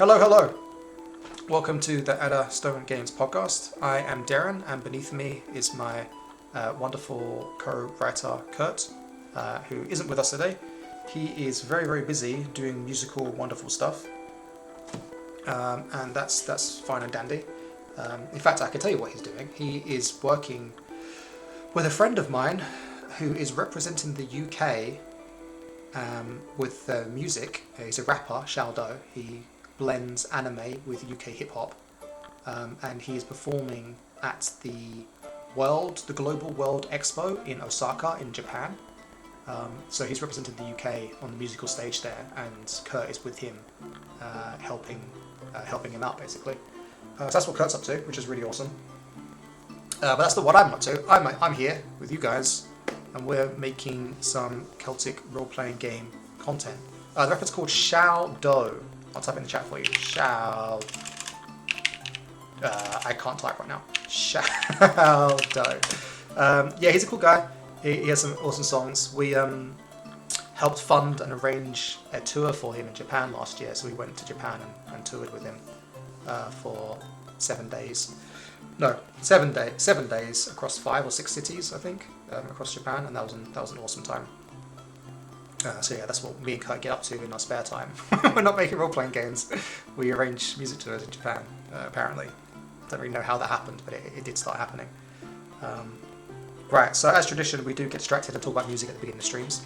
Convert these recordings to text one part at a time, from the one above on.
Hello, hello. Welcome to the Ada Stone Games podcast. I am Darren, and beneath me is my wonderful co-writer Kurt, who isn't with us today. He is very, very busy doing musical, wonderful stuff, and that's fine and dandy. In fact, I can tell you what he's doing. He is working with a friend of mine who is representing the UK with music. He's a rapper, Shaldo. He blends anime with UK hip hop, and he is performing at the Global World Expo in Osaka in Japan. So he's represented the UK on the musical stage there, and Kurt is with him, helping him out basically. So that's what Kurt's up to, which is really awesome. But that's not what I'm up to. I'm here with you guys, and we're making some Celtic role-playing game content. The reference called Shaldo. I'll type in the chat for you. I can't type right now. Shaldo. Yeah, he's a cool guy. He has some awesome songs. We helped fund and arrange a tour for him in Japan last year, so we went to Japan and toured with him for 7 days. No, 7 days across 5 or 6 cities, I think, across Japan, and that was an awesome time. So yeah, that's what me and Kurt get up to in our spare time. We're not making role-playing games. We arrange music tours in Japan, apparently. Don't really know how that happened, but it did start happening. Right, so as tradition, we do get distracted and talk about music at the beginning of streams.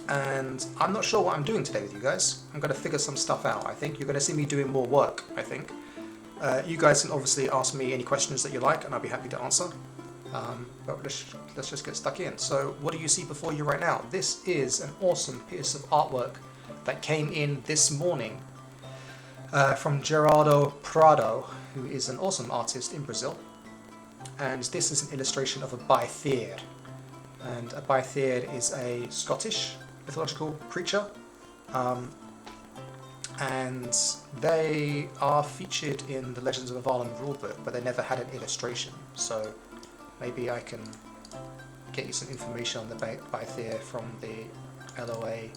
And I'm not sure what I'm doing today with you guys. I'm going to figure some stuff out, I think. You're going to see me doing more work, I think. You guys can obviously ask me any questions that you like, and I'll be happy to answer. But let's just get stuck in. So what do you see before you right now? This is an awesome piece of artwork that came in this morning from Gerardo Prado, who is an awesome artist in Brazil. And this is an illustration of a Baithir. And a Baithir is a Scottish mythological creature. And they are featured in the Legends of Avalon rulebook, but they never had an illustration. So maybe I can get you some information on the Baithir from the LOA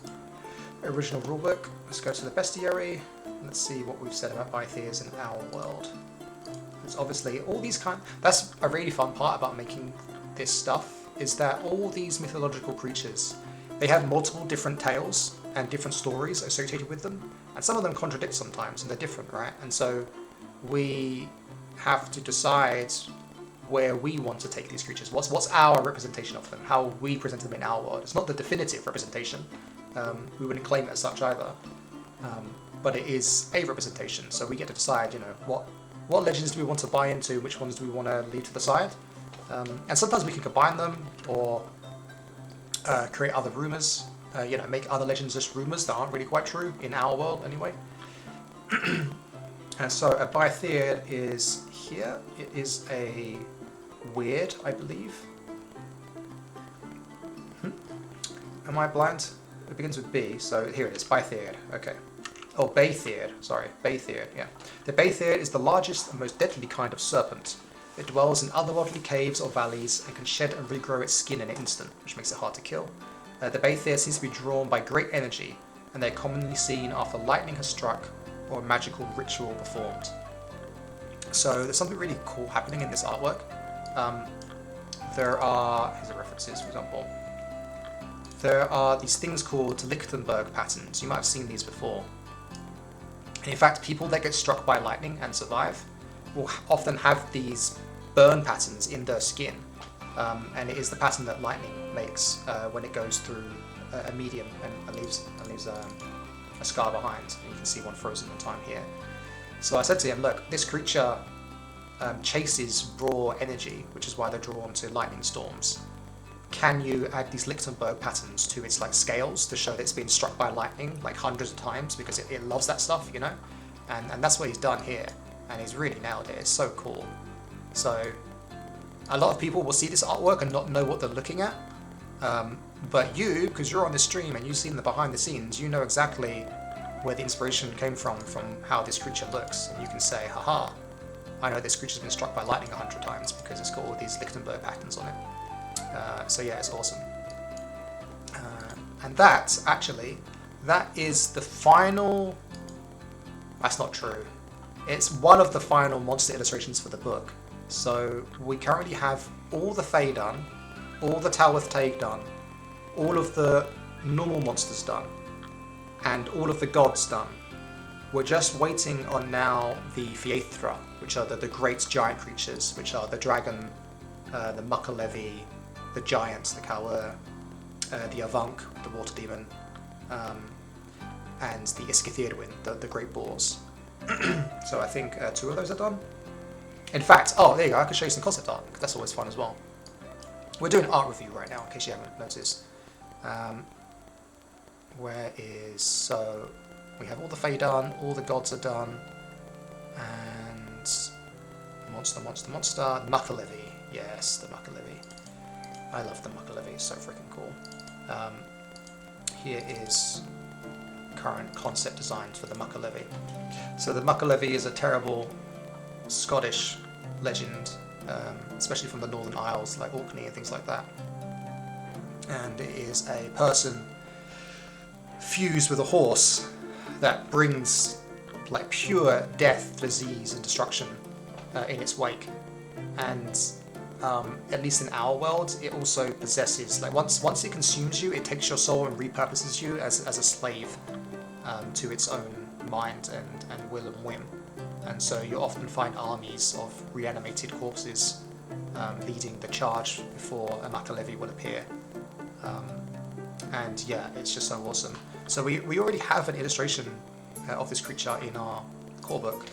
original rulebook. Let's go to the bestiary. Let's see what we've said about Baithirs in our world. There's obviously all these that's a really fun part about making this stuff, is that all these mythological creatures, they have multiple different tales and different stories associated with them, and some of them contradict sometimes, and they're different, right? And so we have to decide where we want to take these creatures. What's our representation of them? How we present them in our world. It's not the definitive representation. We wouldn't claim it as such either. But it is a representation. So we get to decide, what legends do we want to buy into? Which ones do we want to leave to the side? And sometimes we can combine them or create other rumors. Make other legends just rumors that aren't really quite true in our world anyway. And so a Baithir is here. It is a weird, I believe. Am I blind? It begins with B, so here it is, Baithir. Okay. Oh, Baithir. Sorry, Baithir. Yeah. The Baithir is the largest and most deadly kind of serpent. It dwells in otherworldly caves or valleys and can shed and regrow its skin in an instant, which makes it hard to kill. The Baithir seems to be drawn by great energy, and they're commonly seen after lightning has struck or a magical ritual performed. So there's something really cool happening in this artwork. Here's the references, for example. There are these things called Lichtenberg patterns. You might have seen these before. And in fact, people that get struck by lightning and survive will often have these burn patterns in their skin. And it is the pattern that lightning makes when it goes through a medium and leaves a scar behind. And you can see one frozen in time here. So I said to him, look, this creature chases raw energy, which is why they're drawn to lightning storms. Can you add these Lichtenberg patterns to its scales to show that it's been struck by lightning hundreds of times because it loves that stuff, And that's what he's done here, and he's really nailed it. It's so cool. So a lot of people will see this artwork and not know what they're looking at. But you, because you're on this stream and you've seen the behind the scenes, you know exactly where the inspiration came from how this creature looks. And you can say, haha, I know this creature's been struck by lightning 100 times because it's got all these Lichtenberg patterns on it. So yeah, it's awesome. And that is the final That's not true. It's one of the final monster illustrations for the book. So we currently have all the Fae done, all the Talwith Taig done, all of the normal monsters done, and all of the gods done. We're just waiting on now the Fiaithra, which are the great giant creatures, which are the dragon, the Muckalevi, the giants, the Kaur, the Avunk, the water demon, and the Iskithirwin, the great boars. So I think 2 of those are done. In fact, oh, there you go, I can show you some concept art, because that's always fun as well. We're doing an art review right now, in case you haven't noticed. So we have all the Fae done, all the gods are done, and monster, the Muckalevi. Yes, the Muckalevi. I love the Muckalevi, it's so freaking cool. Here is current concept designs for the Muckalevi. So the Muckalevi is a terrible Scottish legend, especially from the Northern Isles, like Orkney and things like that. And it is a person fused with a horse that brings like pure death, disease, and destruction in its wake. And at least in our world, it also possesses, like once it consumes you, it takes your soul and repurposes you as a slave to its own mind and will and whim. And so you often find armies of reanimated corpses leading the charge before a Muckalevi will appear. And yeah, it's just so awesome. So we already have an illustration of this creature in our core book.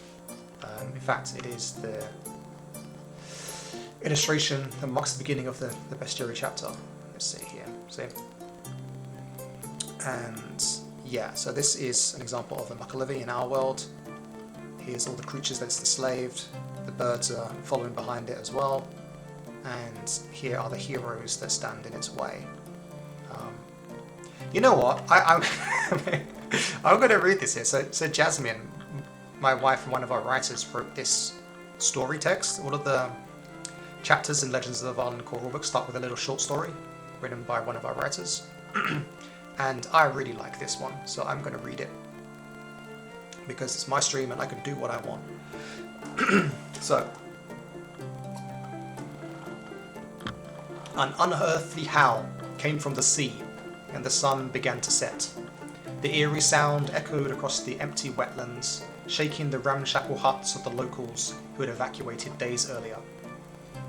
In fact, it is the illustration that marks the beginning of the bestiary chapter. Let's see here. See? And yeah, so this is an example of a Muckalevi in our world. Here's all the creatures that's enslaved. The birds are following behind it as well. And here are the heroes that stand in its way. You know what? I'm going to read this here. So Jasmine, my wife and one of our writers, wrote this story text. All of the chapters in Legends of the Varl core rulebook start with a little short story written by one of our writers. And I really like this one, so I'm going to read it. Because it's my stream and I can do what I want. So, an unearthly howl came from the sea, and the sun began to set. The eerie sound echoed across the empty wetlands, shaking the ramshackle huts of the locals who had evacuated days earlier.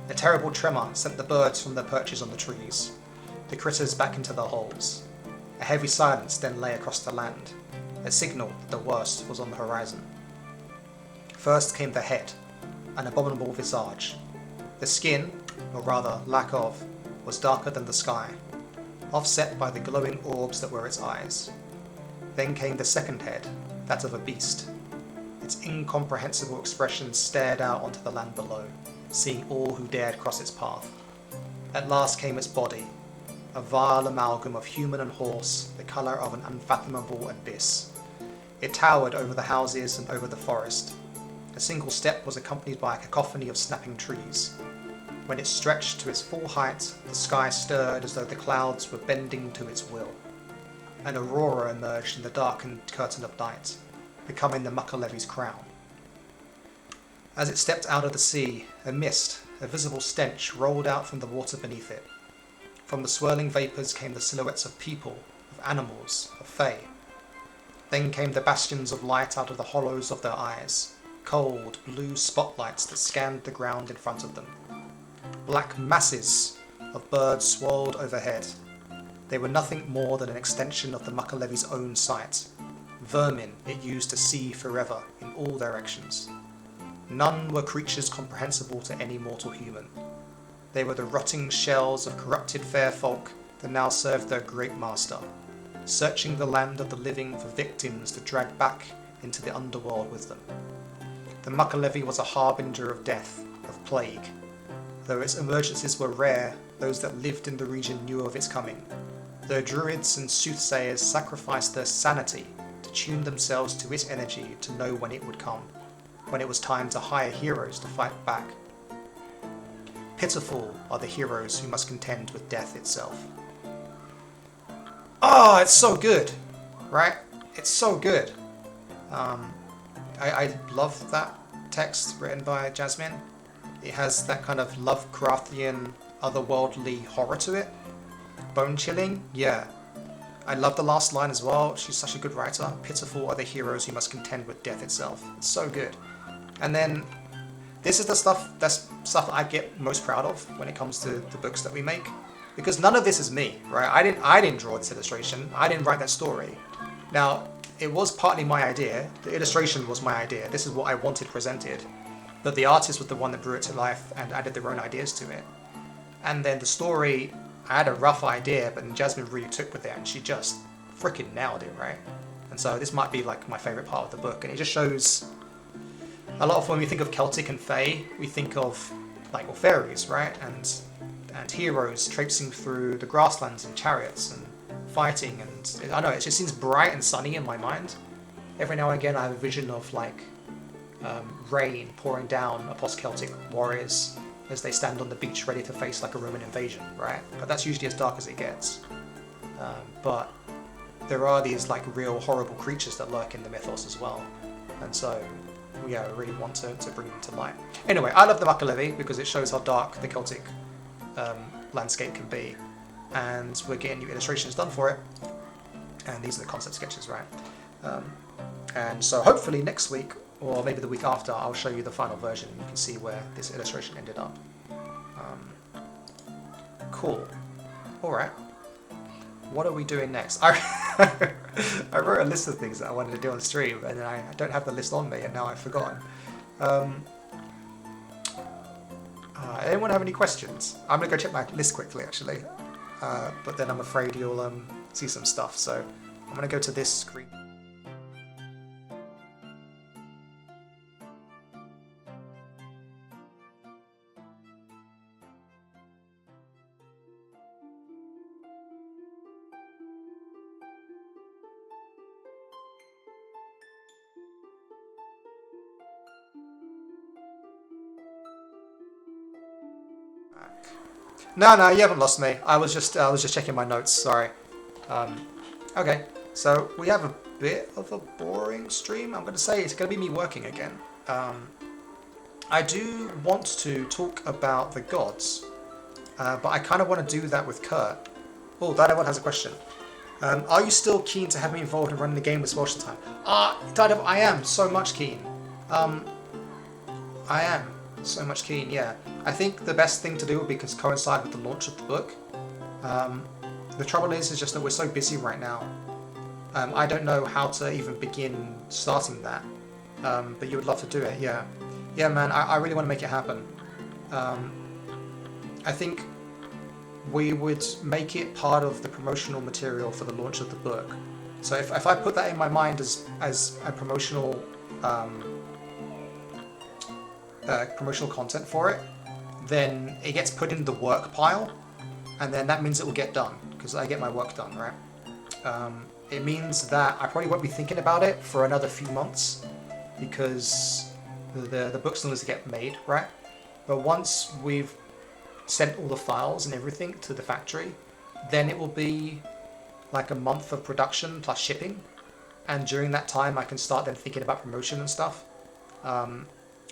A terrible tremor sent the birds from their perches on the trees, the critters back into their holes. A heavy silence then lay across the land, a signal that the worst was on the horizon. First came the head, an abominable visage. The skin, or rather lack of, was darker than the sky, offset by the glowing orbs that were its eyes. Then came the second head, that of a beast. Its incomprehensible expression stared out onto the land below, seeing all who dared cross its path. At last came its body, a vile amalgam of human and horse, the colour of an unfathomable abyss. It towered over the houses and over the forest. A single step was accompanied by a cacophony of snapping trees. When it stretched to its full height, the sky stirred as though the clouds were bending to its will. An aurora emerged in the darkened curtain of night, becoming the Muckalevi's crown. As it stepped out of the sea, a mist, a visible stench, rolled out from the water beneath it. From the swirling vapours came the silhouettes of people, of animals, of fae. Then came the bastions of light out of the hollows of their eyes, cold, blue spotlights that scanned the ground in front of them. Black masses of birds swirled overhead. They were nothing more than an extension of the Muckalevi's own sight, vermin it used to see forever in all directions. None were creatures comprehensible to any mortal human. They were the rotting shells of corrupted fair folk that now served their great master, searching the land of the living for victims to drag back into the underworld with them. The Muckalevi was a harbinger of death, of plague. Though its emergencies were rare, those that lived in the region knew of its coming. Though druids and soothsayers sacrificed their sanity to tune themselves to its energy to know when it would come, when it was time to hire heroes to fight back. Pitiful are the heroes who must contend with death itself. Oh, it's so good, right? It's so good. I love that text written by Jasmine. It has that kind of Lovecraftian, otherworldly horror to it. Bone chilling, yeah. I love the last line as well. She's such a good writer. Pitiful are the heroes who must contend with death itself. It's so good. And then this is the stuff that I get most proud of when it comes to the books that we make, because none of this is me, right? I didn't draw this illustration. I didn't write that story. Now, it was partly my idea. The illustration was my idea. This is what I wanted presented. But the artist was the one that brought it to life and added their own ideas to it. And then the story, I had a rough idea, but then Jasmine really took with it and she just freaking nailed it, right? And so this might be like my favorite part of the book, and it just shows a lot of when we think of Celtic and Fae, we think of like fairies, right? And heroes traipsing through the grasslands in chariots and fighting, and I don't know, it just seems bright and sunny in my mind. Every now and again I have a vision of like rain pouring down upon Celtic warriors as they stand on the beach ready to face like a Roman invasion, right? But that's usually as dark as it gets. But there are these like real horrible creatures that lurk in the mythos as well. And so, yeah, I really want to bring them to light. Anyway, I love the Makalevi because it shows how dark the Celtic landscape can be. And we're getting new illustrations done for it. And these are the concept sketches, right? And so hopefully next week, or maybe the week after, I'll show you the final version and you can see where this illustration ended up. Cool. Alright. What are we doing next? I wrote a list of things that I wanted to do on stream, and then I don't have the list on me, and now I've forgotten. Anyone have any questions? I'm going to go check my list quickly, actually. But then I'm afraid you'll see some stuff, so I'm going to go to this screen. No, you haven't lost me. I was just checking my notes. Sorry. Okay, so we have a bit of a boring stream. I'm going to say it's going to be me working again. I do want to talk about the gods, but I kind of want to do that with Kurt. Oh, Daredevil has a question. Are you still keen to have me involved in running the game with Special Time? Daredevil, I am so much keen. I am so much keen, yeah. I think the best thing to do would be to coincide with the launch of the book. The trouble is just that we're so busy right now. I don't know how to even begin starting that. But you would love to do it, yeah. Yeah, man, I really want to make it happen. I think we would make it part of the promotional material for the launch of the book. So if I put that in my mind as a promotional content for it, then it gets put in the work pile, and then that means it will get done, because I get my work done, right? It means that I probably won't be thinking about it for another few months, because the book still needs to get made, right? But once we've sent all the files and everything to the factory, then it will be like a month of production plus shipping, and during that time I can start then thinking about promotion and stuff.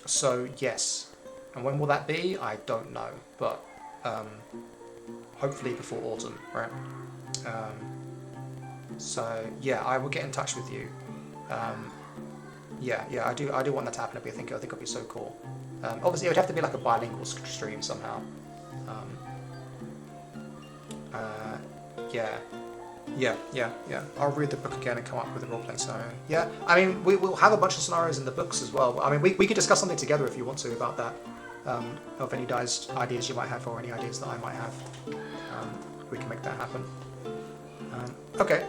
So yes. And when will that be? I don't know, but hopefully before autumn, right? So yeah, I will get in touch with you. Yeah, I do want that to happen. I think it'll be so cool. Obviously, it would have to be like a bilingual stream somehow. Yeah. I'll read the book again and come up with a role-playing scenario. Yeah, I mean, we'll have a bunch of scenarios in the books as well. I mean, we could discuss something together if you want to about that. Of any ideas you might have, or any ideas that I might have. We can make that happen. Okay.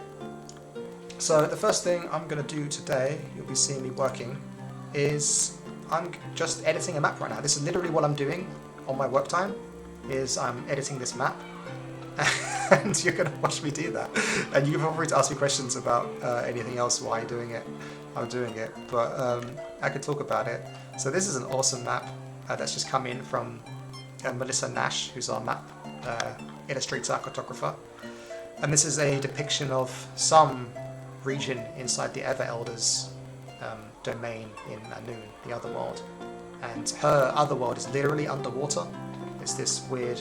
So the first thing I'm going to do today, you'll be seeing me working, is I'm just editing a map right now. This is literally what I'm doing on my work time, is I'm editing this map. And you're going to watch me do that. And you can feel free to ask me questions about anything else while I'm doing it. But I could talk about it. So this is an awesome map that's just come in from Melissa Nash, who's our map illustrator, cartographer. And this is a depiction of some region inside the Ever Elders domain in Anoon, the other world. And her other world is literally underwater. It's this weird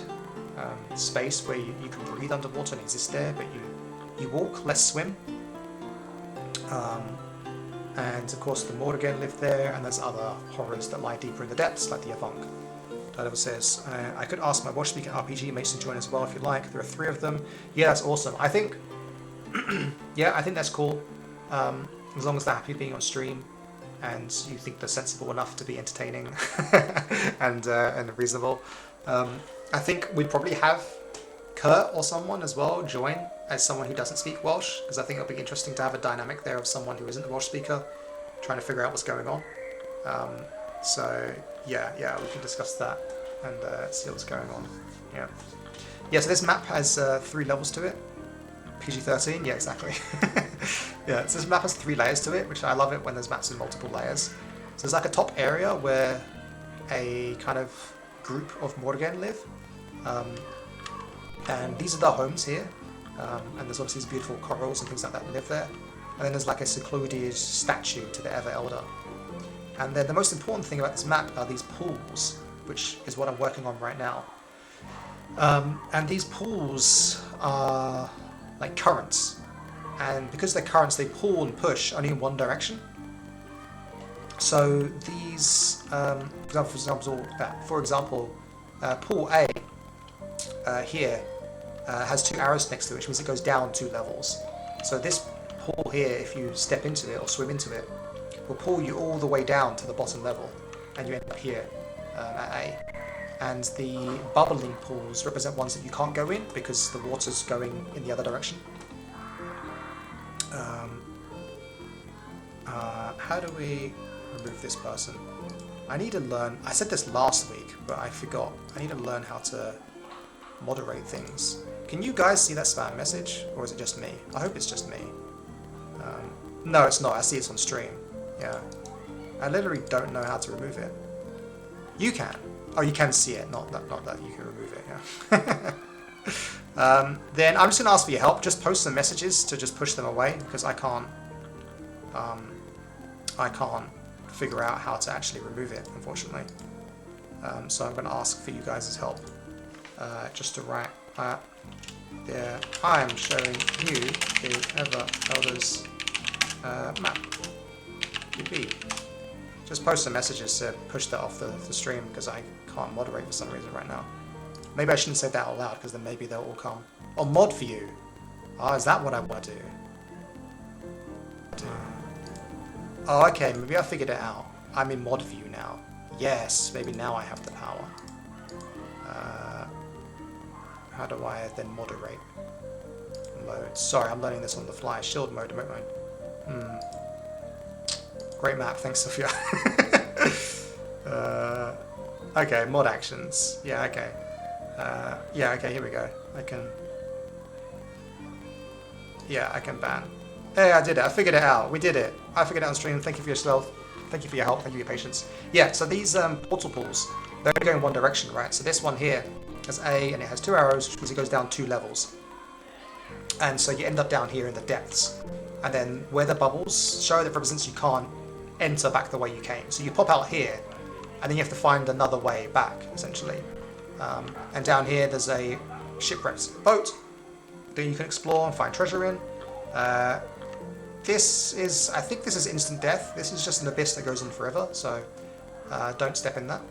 space where you can breathe underwater and exist there, but you walk, less swim. And of course the Morrigan live there, and there's other horrors that lie deeper in the depths, like the Avunk. Daredevil says, I could ask my Welsh speaking RPG mates to join as well if you'd like. There are 3 of them. Yeah, that's awesome. I think, yeah, I think that's cool. As long as they're happy being on stream, and you think they're sensible enough to be entertaining and reasonable. I think we'd probably have Kurt or someone as well join as someone who doesn't speak Welsh, because I think it'll be interesting to have a dynamic there of someone who isn't a Welsh speaker trying to figure out what's going on. So yeah, we can discuss that and see what's going on. Yeah. So this map has 3 levels to it. PG-13, yeah, exactly. Yeah, so this map has 3 layers to it, which I love it when there's maps with multiple layers. So there's like a top area where a kind of group of Morrigan live. And these are the homes here. And there's obviously these beautiful corals and things like that that live there. And then there's like a secluded statue to the Ever Elder. And then the most important thing about this map are these pools, which is what I'm working on right now. And these pools are like currents. And because they're currents, they pull and push only in one direction. So these, for example, pool A here has 2 arrows next to it, which means it goes down 2 levels. So this pool here, if you step into it or swim into it, will pull you all the way down to the bottom level, and you end up here at A. And the bubbling pools represent ones that you can't go in because the water's going in the other direction. How do we remove this person? I need to learn, I said this last week, but I forgot. I need to learn how to moderate things. Can you guys see that spam message, or is it just me? I hope it's just me. No, it's not. I see it's on stream. Yeah. I literally don't know how to remove it. You can. Oh, you can see it, not that you can remove it, yeah. Then I'm just going to ask for your help. Just post some messages to just push them away, because I can't figure out how to actually remove it, unfortunately. So I'm going to ask for you guys' help. Just to write there, I am showing you the Ever Elders map. Just post some messages to push that off the stream, because I can't moderate for some reason right now. Maybe I shouldn't say that out loud, because then maybe they'll all come. Oh, mod view. Oh, is that what I want to do? Oh, okay, maybe I figured it out. I'm in mod view now. Yes, maybe now I have the power. How do I then moderate? Load. Sorry, I'm learning this on the fly. Shield mode, remote mode. Great map, thanks Sophia. Okay, mod actions. Yeah, okay. Yeah, okay, here we go. I can ban. Hey, I did it. I figured it out. We did it. I figured it out on stream. Thank you for yourself. Thank you for your help. Thank you for your patience. Yeah, so these portal pools, they're going in one direction, right? So this one here has A, and it has 2 arrows, which means it goes down 2 levels. And so you end up down here in the depths. And then where the bubbles show, that represents you can't enter back the way you came. So you pop out here, and then you have to find another way back, essentially. And down here there's a shipwrecked boat that you can explore and find treasure in. I think this is instant death. This is just an abyss that goes on forever, so don't step in that.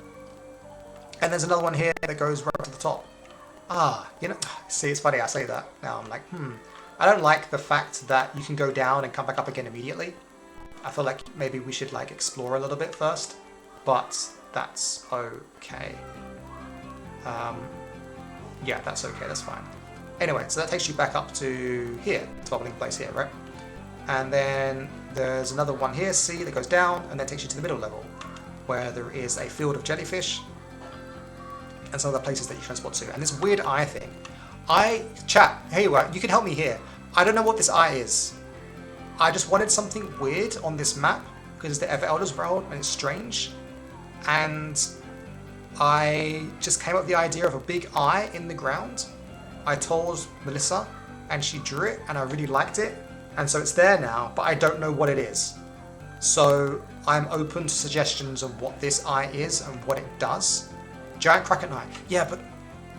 And there's another one here that goes right to the top. You know, see, it's funny I say that. Now I'm like, I don't like the fact that you can go down and come back up again immediately. I feel like maybe we should like explore a little bit first, but that's okay. Yeah, that's okay, that's fine. Anyway, so that takes you back up to here, to bubbling place here, right? And then there's another one here, C, that goes down, and then takes you to the middle level, where there is a field of jellyfish, and some other places that you transport to. And this weird eye thing. Chat, hey, you can help me here. I don't know what this eye is. I just wanted something weird on this map, because it's the Ever Elders world, and it's strange. And I just came up with the idea of a big eye in the ground. I told Melissa, and she drew it, and I really liked it. And so it's there now, but I don't know what it is. So I'm open to suggestions of what this eye is and what it does. Giant Kraken eye. Yeah, but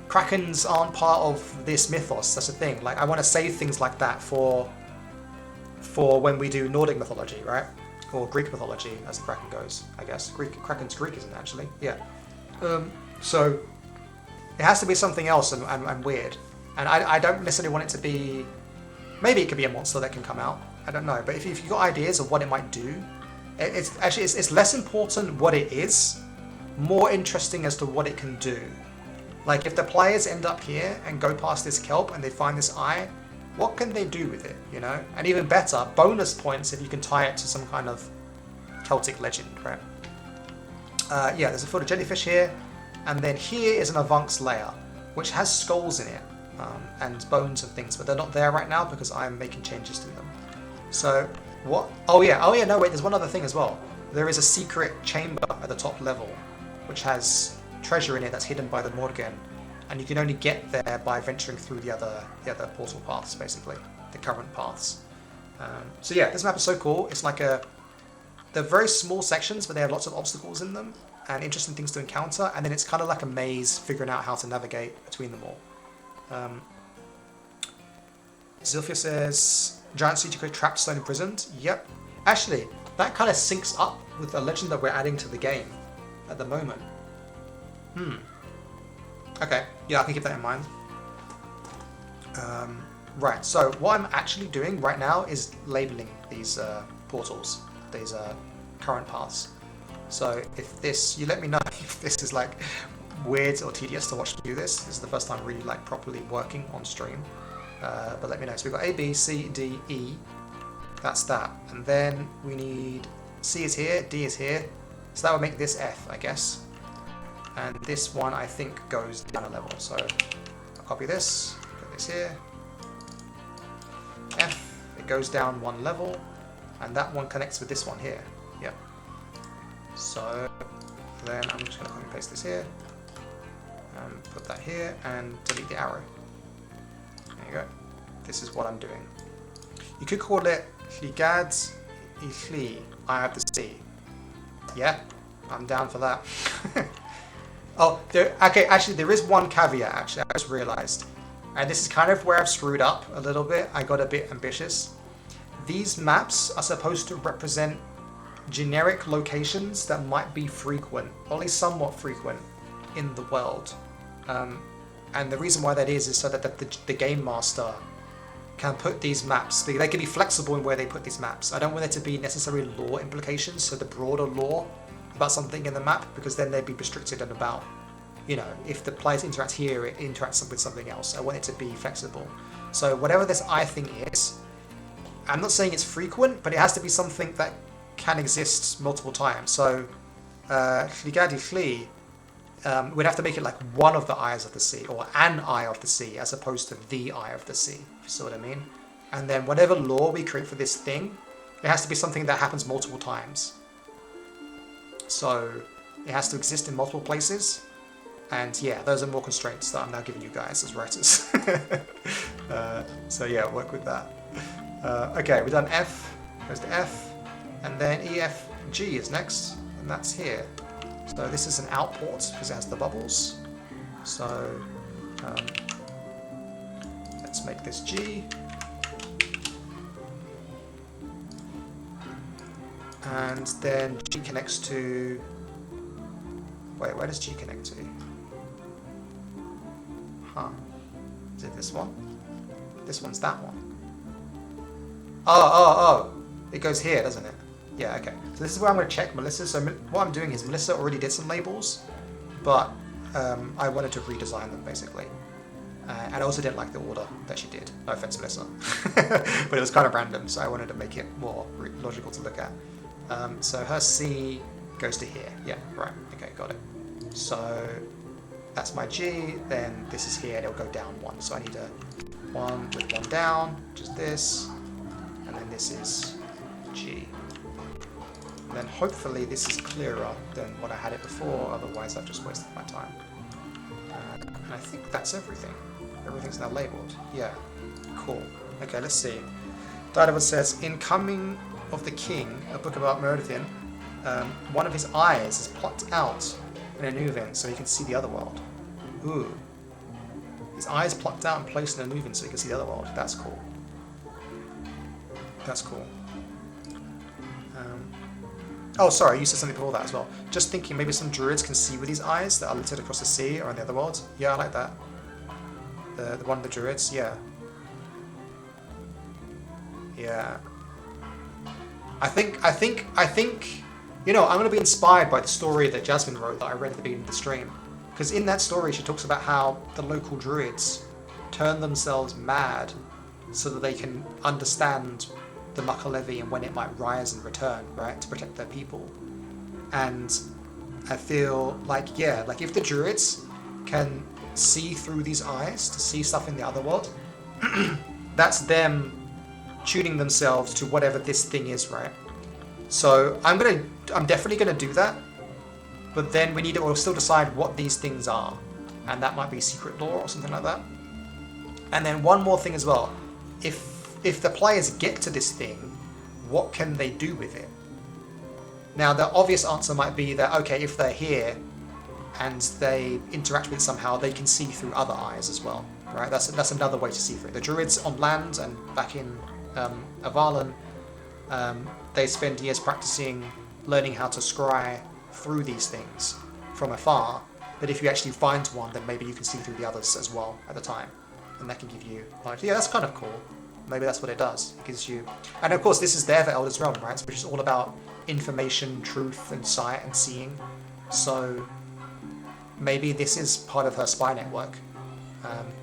Krakens aren't part of this mythos. That's the thing. Like, I want to save things like that for when we do Nordic mythology, right? Or Greek mythology, as the Kraken goes, I guess. Kraken's Greek, isn't it, actually? Yeah. So it has to be something else and weird. And I don't necessarily want it to be... Maybe it could be a monster that can come out. I don't know. But if you've got ideas of what it might do, it's less important what it is, more interesting as to what it can do. Like, if the players end up here and go past this kelp and they find this eye, what can they do with it, you know? And even better, bonus points if you can tie it to some kind of Celtic legend, right? Yeah, there's a field of jellyfish here, and then here is an Avunx layer, which has skulls in it, and bones and things, but they're not there right now because I'm making changes to them. So, what? Oh yeah, no wait, there's one other thing as well. There is a secret chamber at the top level, which has treasure in it that's hidden by the Morgan, and you can only get there by venturing through the other portal paths, basically, the current paths. So yeah, this map is so cool. It's like they're very small sections, but they have lots of obstacles in them and interesting things to encounter, and then it's kind of like a maze, figuring out how to navigate between them all. Zilphia says, giant sea creature trapped, stone imprisoned. Yep. Actually, that kind of syncs up with the legend that we're adding to the game at the moment. Okay, yeah, I can keep that in mind. Right, so what I'm actually doing right now is labeling these portals, these current paths. So if this, you let me know if this is like weird or tedious to watch me do this. This is the first time really like properly working on stream. But let me know. So we've got A, B, C, D, E. That's that. And then we need C is here, D is here. So that would make this F, I guess. And this one, I think, goes down a level. So I'll copy this, put this here. F, it goes down one level. And that one connects with this one here. Yep. So then I'm just going to copy and paste this here. And put that here and delete the arrow. There you go. This is what I'm doing. You could call it Llygad Llŷ, Eye of the Sea. Yeah, I'm down for that. Oh, okay, actually there is one caveat, actually, I just realized. And this is kind of where I've screwed up a little bit. I got a bit ambitious. These maps are supposed to represent generic locations that might be frequent, only somewhat frequent, in the world. And the reason why that is so that the game master can put these maps, they can be flexible in where they put these maps. I don't want there to be necessary lore implications, so the broader lore about something in the map, because then they'd be restricted and about, you know, if the players interact here, it interacts with something else. I want it to be flexible. So whatever this eye thing is, I'm not saying it's frequent, but it has to be something that can exist multiple times. So Llygad Llŷ, we'd have to make it like one of the eyes of the sea, or an eye of the sea, as opposed to the eye of the sea, if you see what I mean. And then whatever lore we create for this thing, it has to be something that happens multiple times. So it has to exist in multiple places. And yeah, those are more constraints that I'm now giving you guys as writers. So yeah, work with that. Okay, we've done F, goes to F, and then E, F, G is next, and that's here. So this is an outport because it has the bubbles. So let's make this G. And then G connects to... Wait, where does G connect to? Huh. Is it this one? This one's that one. Oh. It goes here, doesn't it? Yeah, okay. So this is where I'm going to check Melissa. So what I'm doing is Melissa already did some labels, but I wanted to redesign them, basically. And I also didn't like the order that she did. No offense, Melissa. But it was kind of random, so I wanted to make it more logical to look at. So her C goes to here. Yeah, right. Okay, got it. So that's my G. Then this is here, and it'll go down one. So I need a one with one down, just this. And then this is G. And then hopefully this is clearer than what I had it before, otherwise I've just wasted my time. And I think that's everything. Everything's now labelled. Yeah, cool. Okay, let's see. Didavid says, incoming of the King, a book about Meredithin, one of his eyes is plucked out in a Nuvin so he can see the other world. Ooh. His eyes plucked out and placed in a Nuvin so he can see the other world. That's cool. That's cool. Oh, sorry, you said something before that as well. Just thinking maybe some druids can see with these eyes that are littered across the sea or in the other world. Yeah, I like that. The one of the druids, yeah. Yeah. I think, you know, I'm going to be inspired by the story that Jasmine wrote that I read at the beginning of the stream. Because in that story, she talks about how the local druids turn themselves mad so that they can understand the Mucka and when it might rise and return, right, to protect their people. And I feel like, yeah, like if the druids can see through these eyes to see stuff in the other world, that's them tuning themselves to whatever this thing is, right? So I'm definitely gonna do that, but then we'll still decide what these things are, and that might be secret lore or something like that. And then one more thing as well, if the players get to this thing, what can they do with it? Now the obvious answer might be that, okay, if they're here and they interact with it somehow, they can see through other eyes as well, right? That's another way to see through it. The druids on land and back in Avalon, they spend years practicing learning how to scry through these things from afar, but if you actually find one, then maybe you can see through the others as well at the time, and that can give you like, yeah, that's kind of cool. Maybe that's what it does. It gives you, and of course this is there for Elder's Realm, right, which is all about information, truth, and sight and seeing. So maybe this is part of her spy network.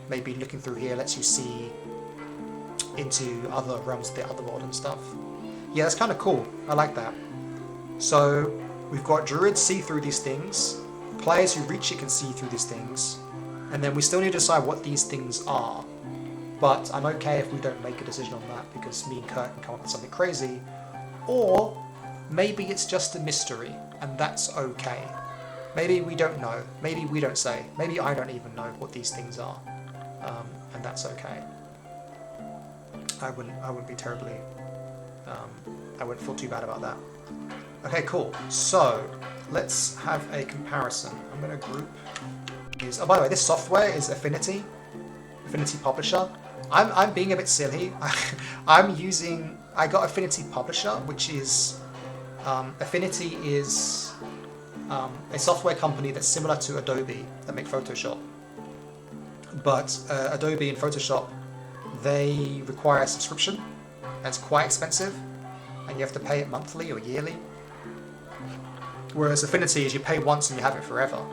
Maybe looking through here lets you see into other realms of the other world and stuff. Yeah, that's kind of cool. I like that. So we've got druids see through these things, players who reach it can see through these things, and then we still need to decide what these things are. But I'm okay if we don't make a decision on that, because me and Kurt can come up with something crazy. Or maybe it's just a mystery, and that's okay. Maybe we don't know. Maybe we don't say. Maybe I don't even know what these things are, and that's okay. I wouldn't be terribly. I wouldn't feel too bad about that. Okay, cool. So let's have a comparison. I'm going to group these. Oh, by the way, this software is Affinity Publisher. I'm being a bit silly. I got Affinity Publisher, which is Affinity is a software company that's similar to Adobe that make Photoshop. But Adobe and Photoshop, they require a subscription, and it's quite expensive, and you have to pay it monthly or yearly. Whereas Affinity is you pay once and you have it forever.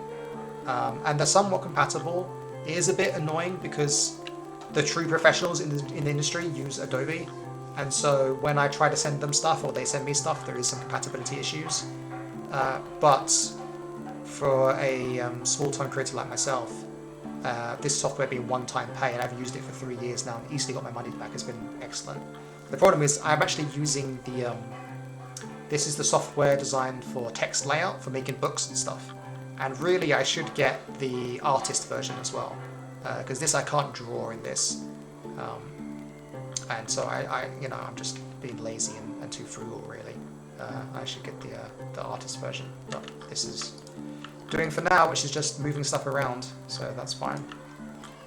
And they're somewhat compatible. It is a bit annoying because the true professionals in the industry use Adobe, and so when I try to send them stuff or they send me stuff, there is some compatibility issues. But for a small-time creator like myself, this software being one-time pay, and I've used it for 3 years now and easily got my money back, has been excellent. The problem is I'm actually using the this is the software designed for text layout for making books and stuff, and really I should get the artist version as well, because this I can't draw in this, and so I'm just being lazy and too frugal really. I should get the artist version, but this is doing for now, which is just moving stuff around, so that's fine.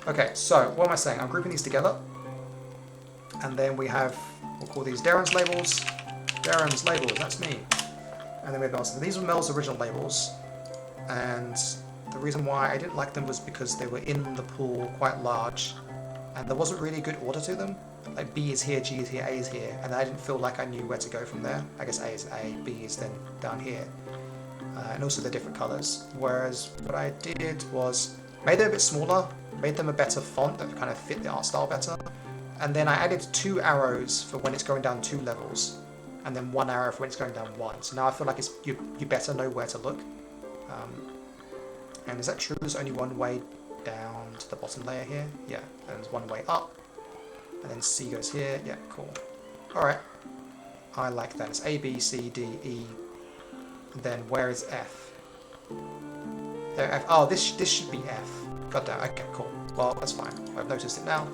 Okay, so what am I saying? I'm grouping these together, and then we'll call these Darren's labels. Darren's labels, that's me. And then we have Mel's. These were Mel's original labels, and the reason why I didn't like them was because they were in the pool quite large, and there wasn't really a good order to them. Like B is here, G is here, A is here, and I didn't feel like I knew where to go from there. I guess A is A, B is then down here. And also the different colours. Whereas what I did was made them a bit smaller, made them a better font that kind of fit the art style better, and then I added 2 arrows for when it's going down 2 levels, and then 1 arrow for when it's going down 1. So now I feel like you better know where to look. And is that true? There's only one way down to the bottom layer here? Yeah, and there's one way up, and then C goes here. Yeah, cool. Alright, I like that. It's A, B, C, D, E. Then where is F? There, F. Oh, this should be F. God damn. Okay, cool. Well, that's fine. I've noticed it now.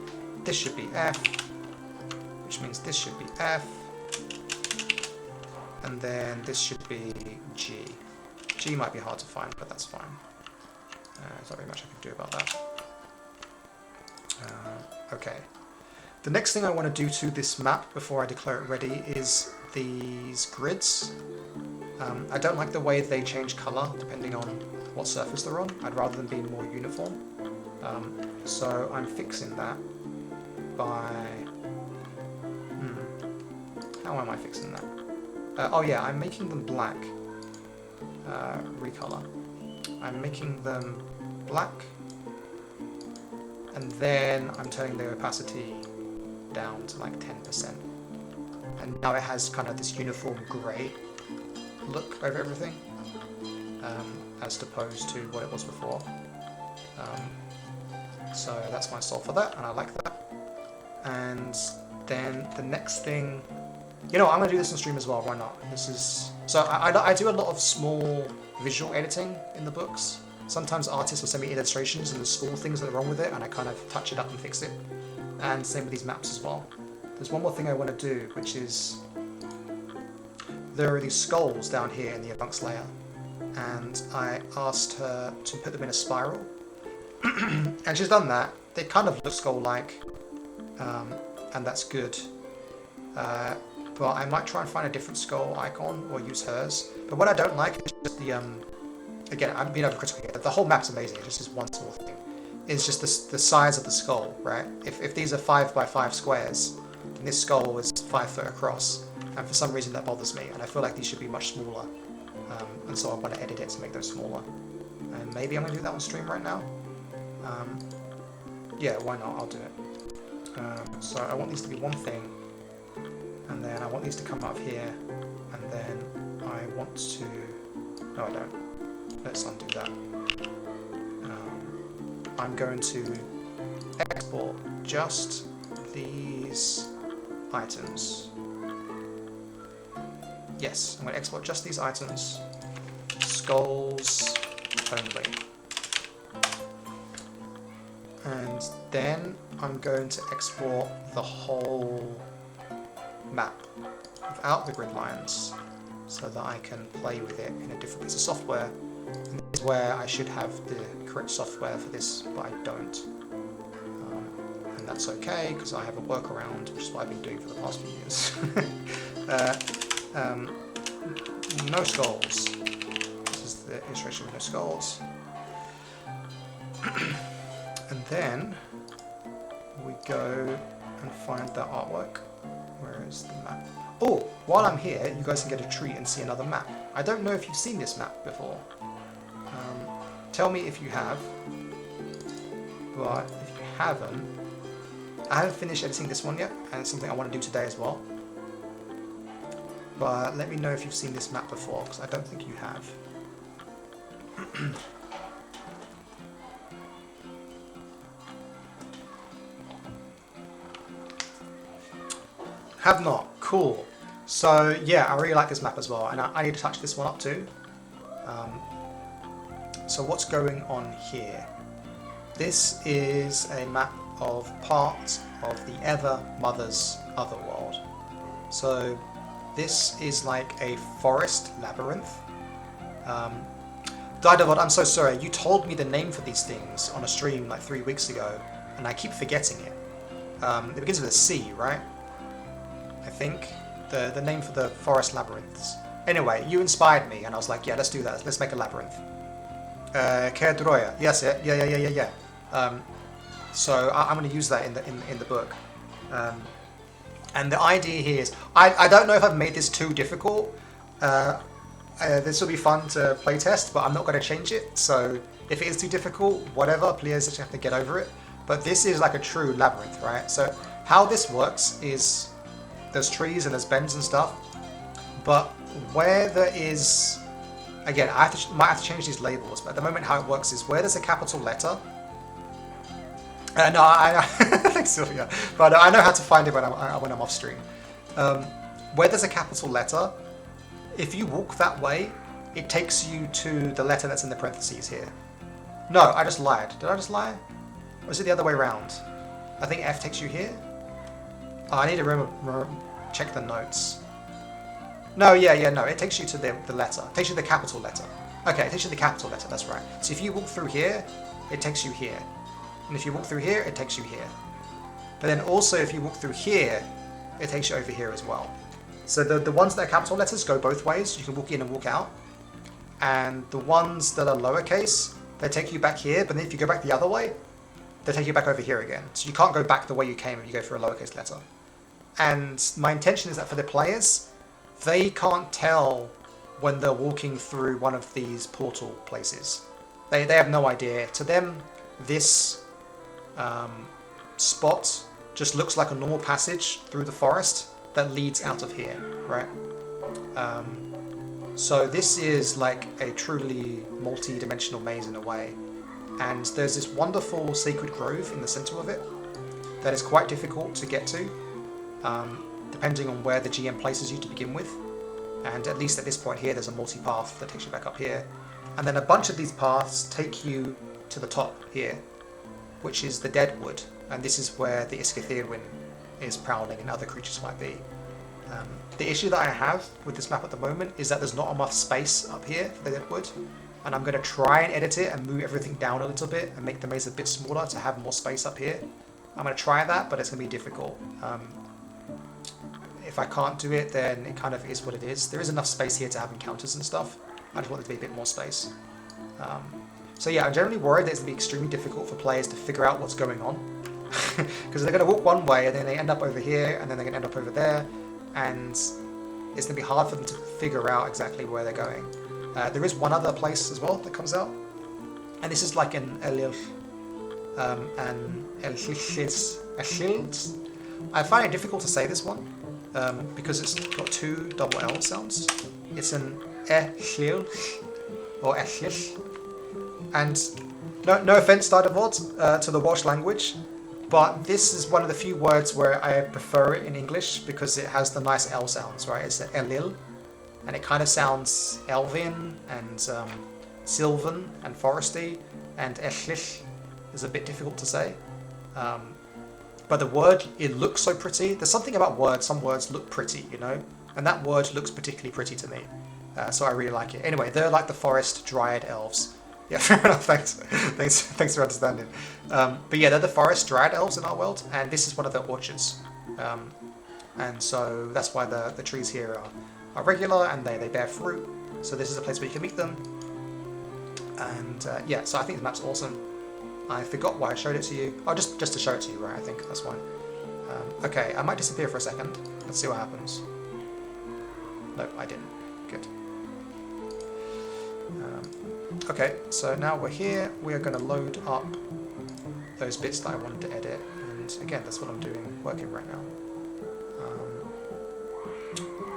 This should be F, which means this should be F, And then this should be G. G might be hard to find, but that's fine. There's not very much I can do about that. Okay. The next thing I want to do to this map before I declare it ready is these grids. I don't like the way they change colour depending on what surface they're on. I'd rather them be more uniform. So I'm fixing that by... How am I fixing that? Oh yeah, I'm making them black. Recolor. I'm making them black. And then I'm turning the opacity down to like 10%. And now it has kind of this uniform grey look over everything, as opposed to what it was before. So that's my solve for that, and I like that. And then the next thing, you know, I'm going to do this on stream as well, why not? This is, so I do a lot of small visual editing in the books. Sometimes artists will send me illustrations and there's small things that are wrong with it, and I kind of touch it up and fix it. And same with these maps as well. There's one more thing I want to do, which is there are these skulls down here in the advanced layer, and I asked her to put them in a spiral, and she's done that. They kind of look skull-like, and that's good. But I might try and find a different skull icon or use hers. But what I don't like is just the again, I'm being overcritical here. The whole map's amazing. It's just this one small thing. It's just the size of the skull, right? If these are 5 by 5 squares, then this skull is 5 foot across, and for some reason that bothers me. And I feel like these should be much smaller, and so I want to edit it to make those smaller. And maybe I'm gonna do that on stream right now. Yeah, why not? I'll do it. So I want these to be one thing, and then I want these to come out of here, and then I want to... No, I don't. Let's undo that. I'm going to export just these items. Yes, I'm going to export just these items. Skulls only. And then I'm going to export the whole map without the grid lines so that I can play with it in a different piece of software. And this is where I should have the correct software for this, but I don't. And that's okay, because I have a workaround, which is what I've been doing for the past few years. No skulls. This is the illustration with no skulls. And then we go and find that artwork. Where is the map? Oh, while I'm here, you guys can get a treat and see another map. I don't know if you've seen this map before. Tell me if you have. But if you haven't, I haven't finished editing this one yet, and it's something I want to do today as well. But let me know if you've seen this map before, because I don't think you have. Have not. Cool. So yeah, I really like this map as well, and I need to touch this one up too. So what's going on here? This is a map of part of the Ever Mother's Otherworld. So this is like a forest labyrinth. Didovod, I'm so sorry. You told me the name for these things on a stream like 3 weeks ago, and I keep forgetting it. It begins with a C, right? I think the name for the forest labyrinths. Anyway, you inspired me, and I was like, yeah, let's do that. Let's make a labyrinth. Kerdroya. Yes, yeah. So I'm going to use that in the book. And the idea here is, I don't know if I've made this too difficult. This will be fun to playtest, but I'm not going to change it. So if it is too difficult, whatever, please just have to get over it. But this is like a true labyrinth, right? So how this works is there's trees and there's bends and stuff, but where there is, again, I might have to change these labels, but at the moment how it works is where there's a capital letter. No, I thanks Sylvia, but I know how to find it when I'm off stream. Where there's a capital letter, if you walk that way, it takes you to the letter that's in the parentheses here. No, I just lied. Did I just lie? Or is it the other way around? I think F takes you here. Oh, I need to check the notes. No, yeah, no. It takes you to the letter. It takes you to the capital letter. Okay, it takes you to the capital letter. That's right. So if you walk through here, it takes you here. And if you walk through here, it takes you here. But then also if you walk through here, it takes you over here as well. So the ones that are capital letters go both ways. You can walk in and walk out. And the ones that are lowercase, they take you back here. But then if you go back the other way, they take you back over here again. So you can't go back the way you came if you go through a lowercase letter. And my intention is that for the players, they can't tell when they're walking through one of these portal places. They have no idea. To them, this spot just looks like a normal passage through the forest that leads out of here, right? So this is like a truly multi-dimensional maze in a way. And there's this wonderful sacred grove in the center of it that is quite difficult to get to, depending on where the GM places you to begin with. And at least at this point here, there's a multi-path that takes you back up here. And then a bunch of these paths take you to the top here, which is the Deadwood. And this is where the Iskithirwin is prowling and other creatures might be. The issue that I have with this map at the moment is that there's not enough space up here for the Deadwood. And I'm going to try and edit it and move everything down a little bit and make the maze a bit smaller to have more space up here. I'm going to try that, but it's going to be difficult. If I can't do it, then it kind of is what it is. There is enough space here to have encounters and stuff. I just want there to be a bit more space. So yeah, I'm generally worried that it's going to be extremely difficult for players to figure out what's going on. Because they're going to walk one way and then they end up over here and then they're going to end up over there. And it's going to be hard for them to figure out exactly where they're going. There is one other place as well that comes out. And this is like an Elil. I find it difficult to say this one. Because it's got two double L sounds. It's an echil or echil. And no offense, Stardivord, to the Welsh language, but this is one of the few words where I prefer it in English because it has the nice L sounds, right? It's elil, and it kind of sounds elven and sylvan and foresty, and echil is a bit difficult to say. But the word, it looks so pretty. There's something about words, some words look pretty, you know? And that word looks particularly pretty to me. So I really like it. Anyway, they're like the forest dryad elves. Yeah, fair enough, thanks for understanding. But yeah, they're the forest dryad elves in our world, and this is one of their orchards. And so that's why the trees here are regular, and they bear fruit. So this is a place where you can meet them. And yeah, so I think the map's awesome. I forgot why I showed it to you. Oh, just to show it to you, right? I think that's fine. Okay, I might disappear for a second. Let's see what happens. Nope, I didn't. Good. Okay, so now we're here. We are going to load up those bits that I wanted to edit. And again, that's what I'm doing, working right now.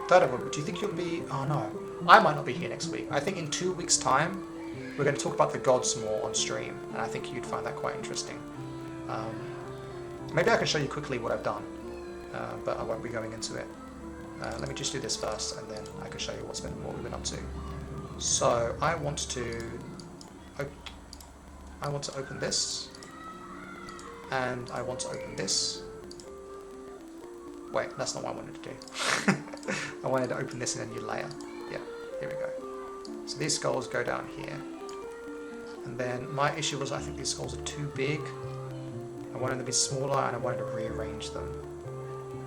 Daredevil, do you think you'll be... Oh no, I might not be here next week. I think in 2 weeks' time, we're going to talk about the gods more on stream, and I think you'd find that quite interesting. Maybe I can show you quickly what I've done, but I won't be going into it. Let me just do this first, and then I can show you what we've been up to. So I want to open this, and I want to open this. Wait, that's not what I wanted to do. I wanted to open this in a new layer. Yeah, here we go. So these skulls go down here. And then my issue was I think these skulls are too big. I wanted them to be smaller and I wanted to rearrange them.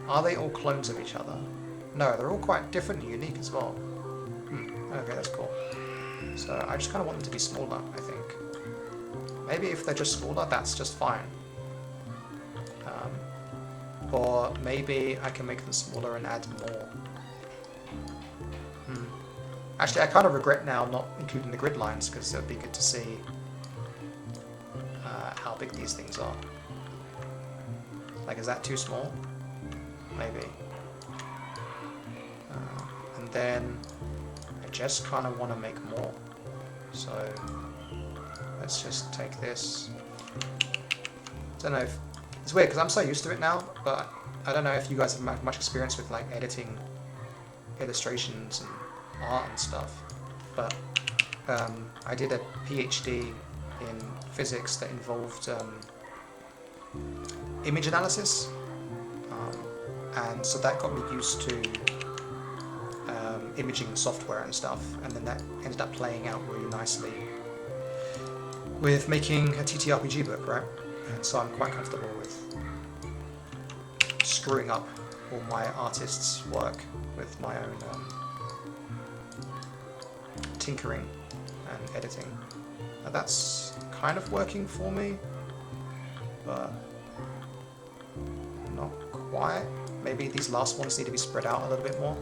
Are they all clones of each other? No, they're all quite different and unique as well. Okay, that's cool. So I just kind of want them to be smaller, I think. Maybe if they're just smaller, that's just fine. Or maybe I can make them smaller and add more. Actually, I kind of regret now not including the grid lines because it would be good to see how big these things are. Like, is that too small? Maybe. And then I just kind of want to make more. So let's just take this. I don't know if it's weird because I'm so used to it now, but I don't know if you guys have much experience with like editing illustrations and art and stuff, but I did a PhD in physics that involved image analysis, and so that got me used to imaging software and stuff, and then that ended up playing out really nicely with making a TTRPG book, right? And so I'm quite comfortable with screwing up all my artists' work with my own tinkering and editing. And that's kind of working for me, but not quite. Maybe these last ones need to be spread out a little bit more.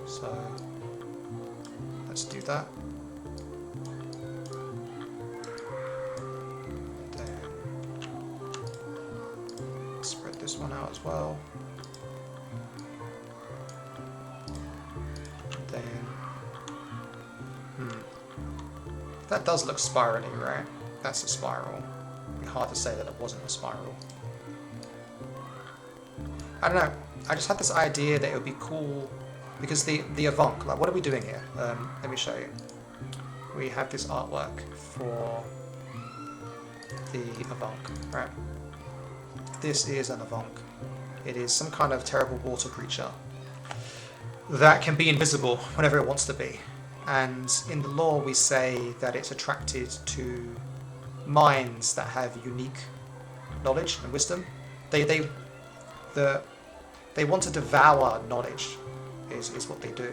So let's do that. Then spread this one out as well. Then that does look spirally, right? That's a spiral. It'd be hard to say that it wasn't a spiral. I don't know. I just had this idea that it would be cool because the Avonk, like, what are we doing here? Let me show you. We have this artwork for the Avonk, right? This is an Avonk. It is some kind of terrible water creature that can be invisible whenever it wants to be. And in the lore we say that it's attracted to minds that have unique knowledge and wisdom. They want to devour knowledge, is what they do.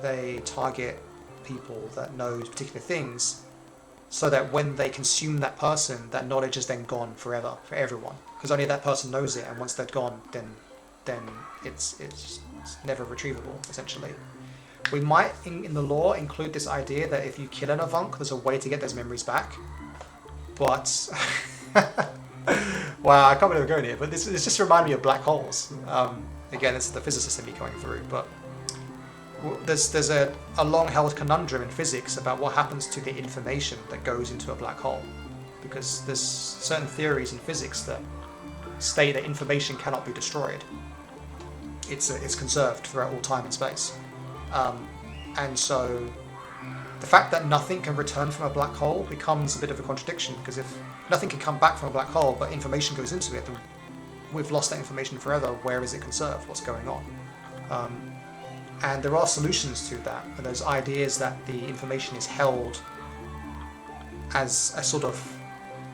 They target people that know particular things, so that when they consume that person, that knowledge is then gone forever, for everyone. Because only that person knows it, and once they're gone, then it's never retrievable, essentially. We might, in the lore, include this idea that if you kill an Avonk, there's a way to get those memories back. But wow, I can't believe we're going here, but this just reminded me of black holes. Again, it's the physicist in me coming through, but there's a long-held conundrum in physics about what happens to the information that goes into a black hole. Because there's certain theories in physics that state that information cannot be destroyed. It's conserved throughout all time and space. And so the fact that nothing can return from a black hole becomes a bit of a contradiction, because if nothing can come back from a black hole but information goes into it, then we've lost that information forever. Where is it conserved? What's going on? And there are solutions to that, and those ideas that the information is held as a sort of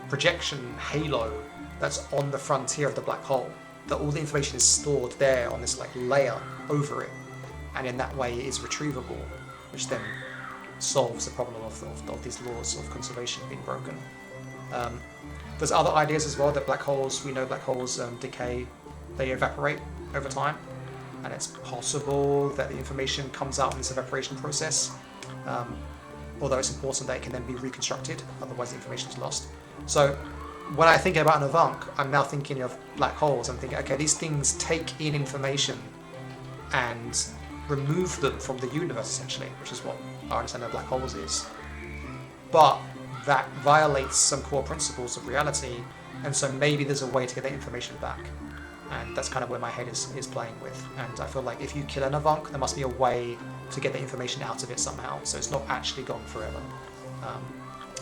projection halo that's on the frontier of the black hole, that all the information is stored there on this like layer over it, and in that way it is retrievable, which then solves the problem of these laws of conservation being broken. There's other ideas as well that black holes, we know black holes decay, they evaporate over time, and it's possible that the information comes out in this evaporation process, although it's important that it can then be reconstructed, otherwise the information is lost. So when I think about an Avonk, I'm now thinking of black holes. I'm thinking, okay, these things take in information and remove them from the universe, essentially, which is what our understanding of black holes is. But that violates some core principles of reality, and so maybe there's a way to get that information back. And that's kind of where my head is playing with. And I feel like if you kill an Avonk, there must be a way to get the information out of it somehow, so it's not actually gone forever.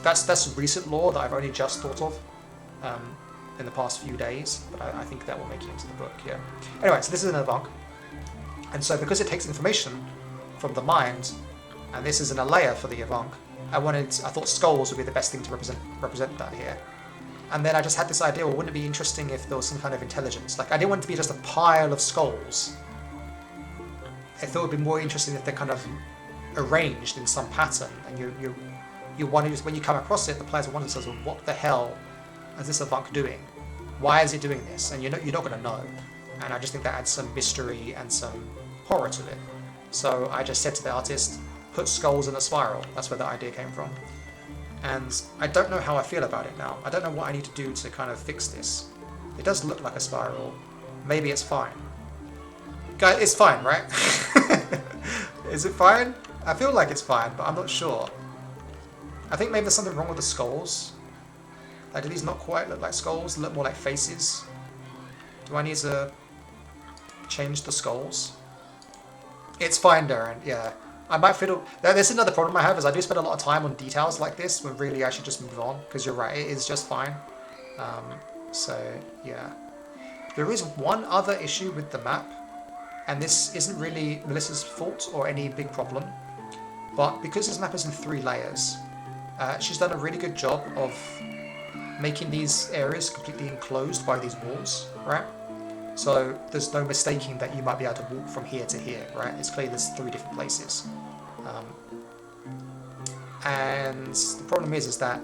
That's recent lore that I've only just thought of in the past few days, but I think that will make it into the book, yeah. Anyway, so this is an Avonk. And so because it takes information from the mind, and this isn't a layer for the Avonk, I thought skulls would be the best thing to represent that here. And then I just had this idea, well, wouldn't it be interesting if there was some kind of intelligence? Like, I didn't want it to be just a pile of skulls. I thought it would be more interesting if they're kind of arranged in some pattern, and you wonder, when you come across it, the players wonder themselves, well, what the hell is this Avonk doing? Why is it doing this? And you're not going to know. And I just think that adds some mystery and some horror to it. So I just said to the artist, put skulls in a spiral. That's where the idea came from. And I don't know how I feel about it now. I don't know what I need to do to kind of fix this. It does look like a spiral. Maybe it's fine. Guys, it's fine, right? Is it fine? I feel like it's fine, but I'm not sure. I think maybe there's something wrong with the skulls. Like, do these not quite look like skulls? They look more like faces. Do I need to change the skulls? It's fine, Darren, yeah. I might fiddle. There's another problem I have, is I do spend a lot of time on details like this when really I should just move on, because you're right, it is just fine. So, yeah. There is one other issue with the map, And this isn't really Melissa's fault or any big problem, but because this map is in 3 layers, she's done a really good job of making these areas completely enclosed by these walls, right? So there's no mistaking that you might be able to walk from here to here, right? It's clear there's 3 different places. And the problem is that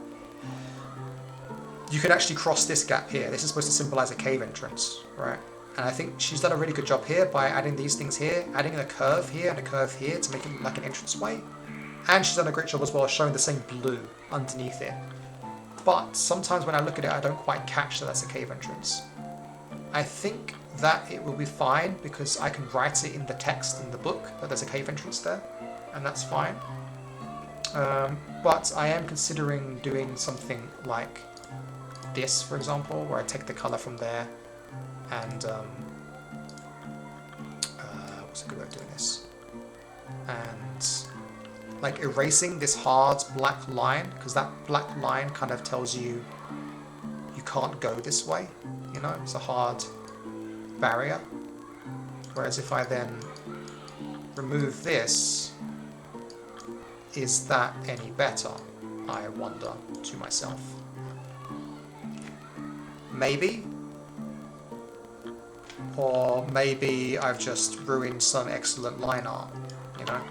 you could actually cross this gap here. This is supposed to symbolize a cave entrance, right? And I think she's done a really good job here by adding these things here, adding a curve here and a curve here to make it like an entranceway. And she's done a great job as well showing the same blue underneath it. But sometimes when I look at it, I don't quite catch that that's a cave entrance. I think that it will be fine because I can write it in the text in the book that there's a cave entrance there, and that's fine. But I am considering doing something like this, for example, where I take the color from there and what's a good way of doing this? And like erasing this hard black line, because that black line kind of tells you you can't go this way, you know, it's a hard barrier. Whereas if I then remove this, is that any better? I wonder to myself. Maybe. Or maybe I've just ruined some excellent line art, you know?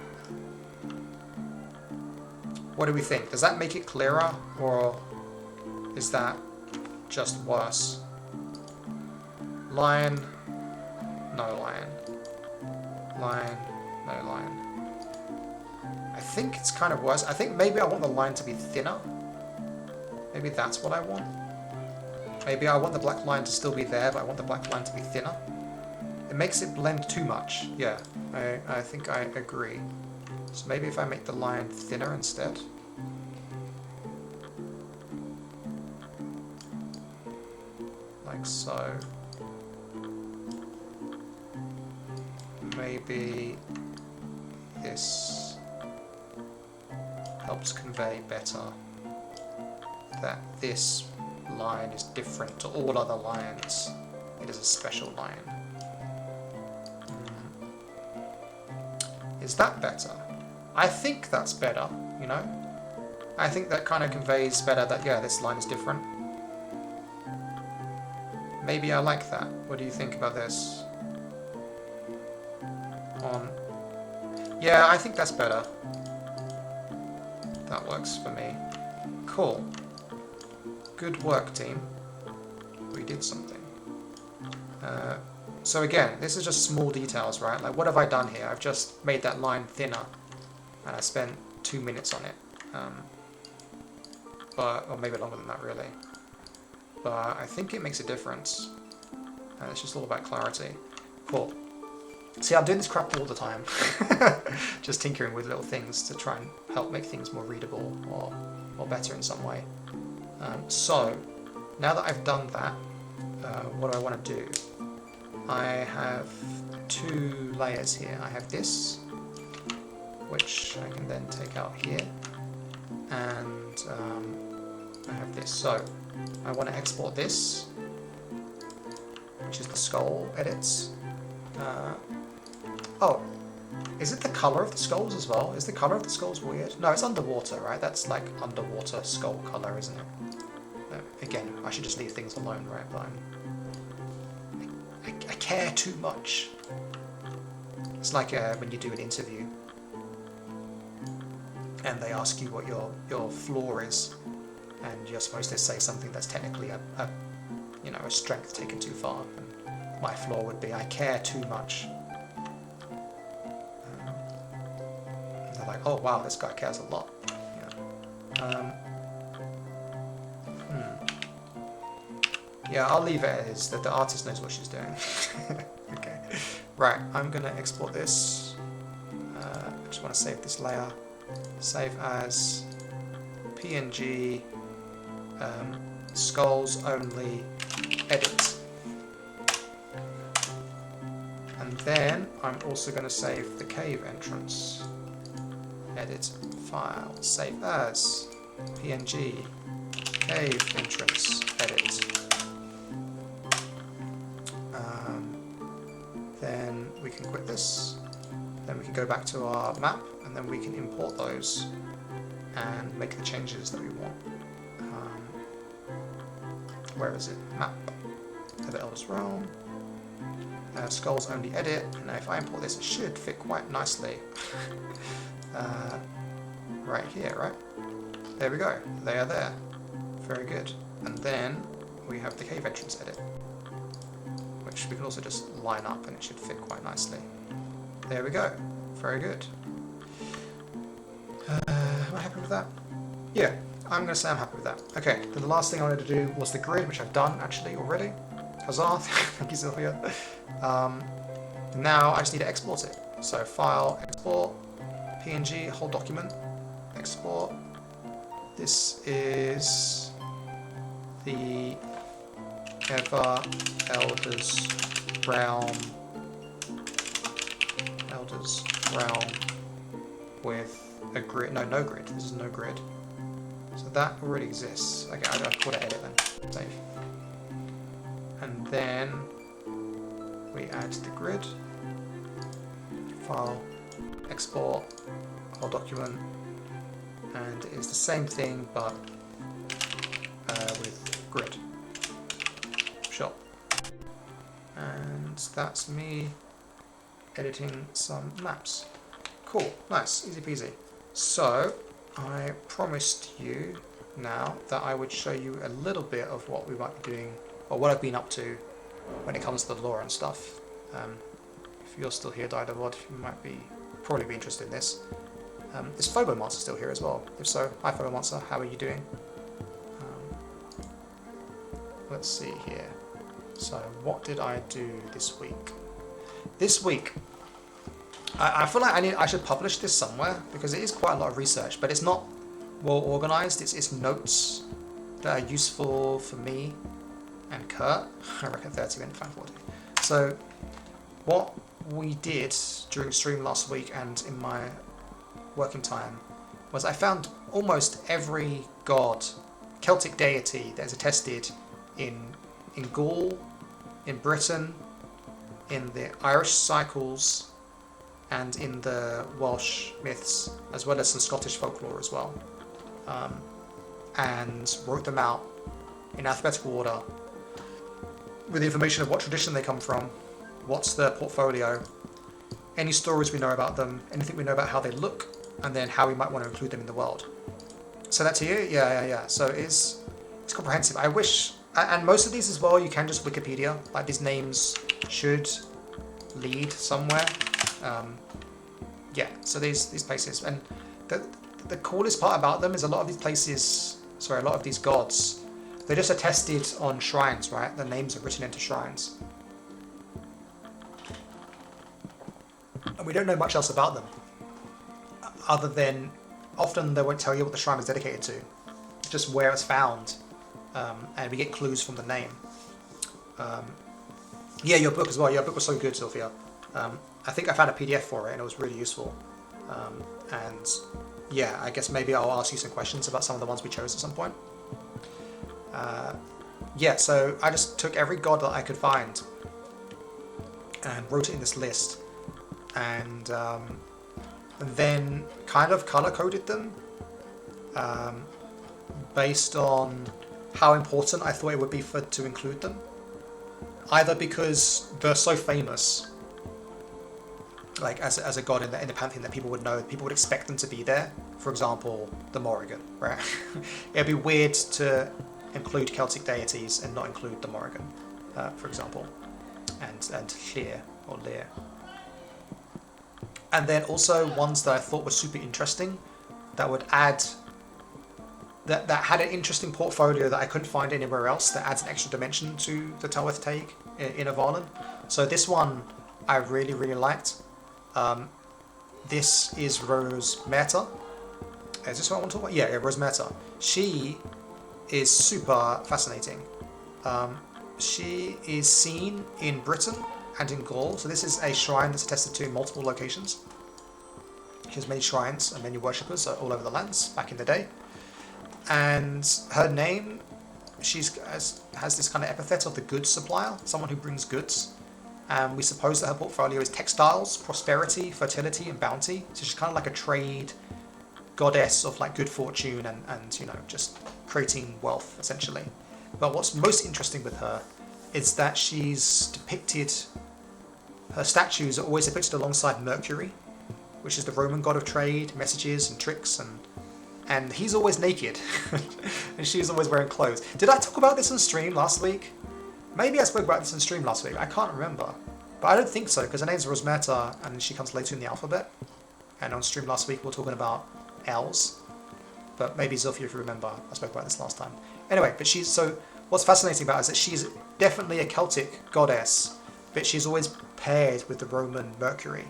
What do we think? Does that make it clearer, or is that just worse? Line, no line. Line, no line. I think it's kind of worse. I think maybe I want the line to be thinner. Maybe that's what I want. Maybe I want the black line to still be there, but I want the black line to be thinner. It makes it blend too much. Yeah, I think I agree. So maybe if I make the line thinner instead. Like so. Maybe this helps convey better that this line is different to all other lines. It is a special line. Is that better? I think that's better, you know? I think that kind of conveys better that, yeah, this line is different. Maybe I like that. What do you think about this? Yeah, I think that's better. That works for me. Cool. Good work, team. We did something. So again, this is just small details, right? Like, what have I done here? I've just made that line thinner, and I spent 2 minutes on it. Or maybe longer than that, really. But I think it makes a difference. It's just all about clarity. Cool. See, I'm doing this crap all the time. Just tinkering with little things to try and help make things more readable or better in some way. So, now that I've done that, what do I want to do? I have 2 layers here. I have this, which I can then take out here, and I have this. So, I want to export this, which is the skull edits. Oh, is it the color of the skulls as well? Is the color of the skulls weird? No, it's underwater, right? That's like underwater skull color, isn't it? No, again, I should just leave things alone, right? But I care too much. It's like when you do an interview and they ask you what your flaw is, and you're supposed to say something that's technically a strength taken too far. And my flaw would be I care too much. They're like, oh wow, this guy cares a lot. Yeah. Yeah, I'll leave it as that the artist knows what she's doing. Okay. Right, I'm gonna export this. I just want to save this layer. Save as PNG, skulls only, edit. And then I'm also going to save the cave entrance. Edit file, save as PNG, cave entrance, edit. Then we can quit this. Then we can go back to our map, and then we can import those and make the changes that we want. Where is it? Map. Edit Elder's Realm. Skulls only edit. And if I import this, it should fit quite nicely. Right here, right? There we go. They are there. Very good. And then we have the cave entrance edit, which we can also just line up, and it should fit quite nicely. There we go. Very good. Am I happy with that? Yeah, I'm going to say I'm happy with that. Okay, then the last thing I wanted to do was the grid, which I've done actually already. Huzzah! Thank you, Sylvia. Now I just need to export it. So File, Export, PNG, whole document, Export. This is the Ever Elders Realm with a grid. No grid. This is no grid. So that already exists. Okay, I'll call it edit then. Save. And then we add the grid. File, export, whole document, and it is the same thing but with grid. Sure. And that's me editing some maps. Cool, nice, easy peasy. So, I promised you now that I would show you a little bit of what we might be doing, or what I've been up to when it comes to the lore and stuff. If you're still here, Didavod, you might probably be interested in this. Is Phobo Monster still here as well? If so, hi Phobo Monster, how are you doing? Let's see here. So, what did I do this week? This week, I feel like I should publish this somewhere, because it is quite a lot of research, but it's not well organised. It's notes that are useful for me and Kurt. I reckon 30 minutes, 40. So what we did during stream last week and in my working time was I found almost every god, Celtic deity that is attested in Gaul, in Britain, in the Irish cycles, and in the Welsh myths, as well as some Scottish folklore as well, and wrote them out in alphabetical order with the information of what tradition they come from, what's their portfolio, any stories we know about them, anything we know about how they look, and then how we might want to include them in the world. So that to you? Yeah. So it's comprehensive. I wish, and most of these as well, you can just Wikipedia. Like, these names should lead somewhere. Yeah, so these places, and the coolest part about them is a lot of these gods, they're just attested on shrines, right? The names are written into shrines. And we don't know much else about them, other than often they won't tell you what the shrine is dedicated to, just where it's found, and we get clues from the name. Yeah, your book as well. Your book was so good, Sophia. I think I found a PDF for it, and it was really useful. And yeah, I guess maybe I'll ask you some questions about some of the ones we chose at some point. Yeah, so I just took every god that I could find and wrote it in this list, and then kind of color-coded them based on how important I thought it would be to include them. Either because they're so famous, like as a god in the pantheon that people would know, people would expect them to be there. For example, the Morrigan, right? It'd be weird to include Celtic deities and not include the Morrigan, for example, and Lear or Lear. And then also ones that I thought were super interesting, that would add, that had an interesting portfolio that I couldn't find anywhere else, that adds an extra dimension to the Tylwyth Teg in Avalon. So this one I really, really liked. This is Rose Meta. Is this what I want to talk about? Yeah, Rose Meta. She is super fascinating. She is seen in Britain and in Gaul. So this is a shrine that's attested to in multiple locations. She has many shrines and many worshippers all over the lands back in the day. And her name, has this kind of epithet of the goods supplier, someone who brings goods. And we suppose that her portfolio is textiles, prosperity, fertility, and bounty. So she's kind of like a trade goddess of like good fortune and you know, just creating wealth essentially. But what's most interesting with her is that she's depicted, her statues are always depicted alongside Mercury, which is the Roman god of trade, messages, and tricks, and he's always naked, and she's always wearing clothes. Did I talk about this on stream last week? Maybe I spoke about this on stream last week, I can't remember. But I don't think so, because her name's Rosmerta, and she comes later in the alphabet. And on stream last week we were talking about L's. But maybe Zofia, if you remember, I spoke about this last time. Anyway, but what's fascinating about her is that she's definitely a Celtic goddess, but she's always paired with the Roman Mercury.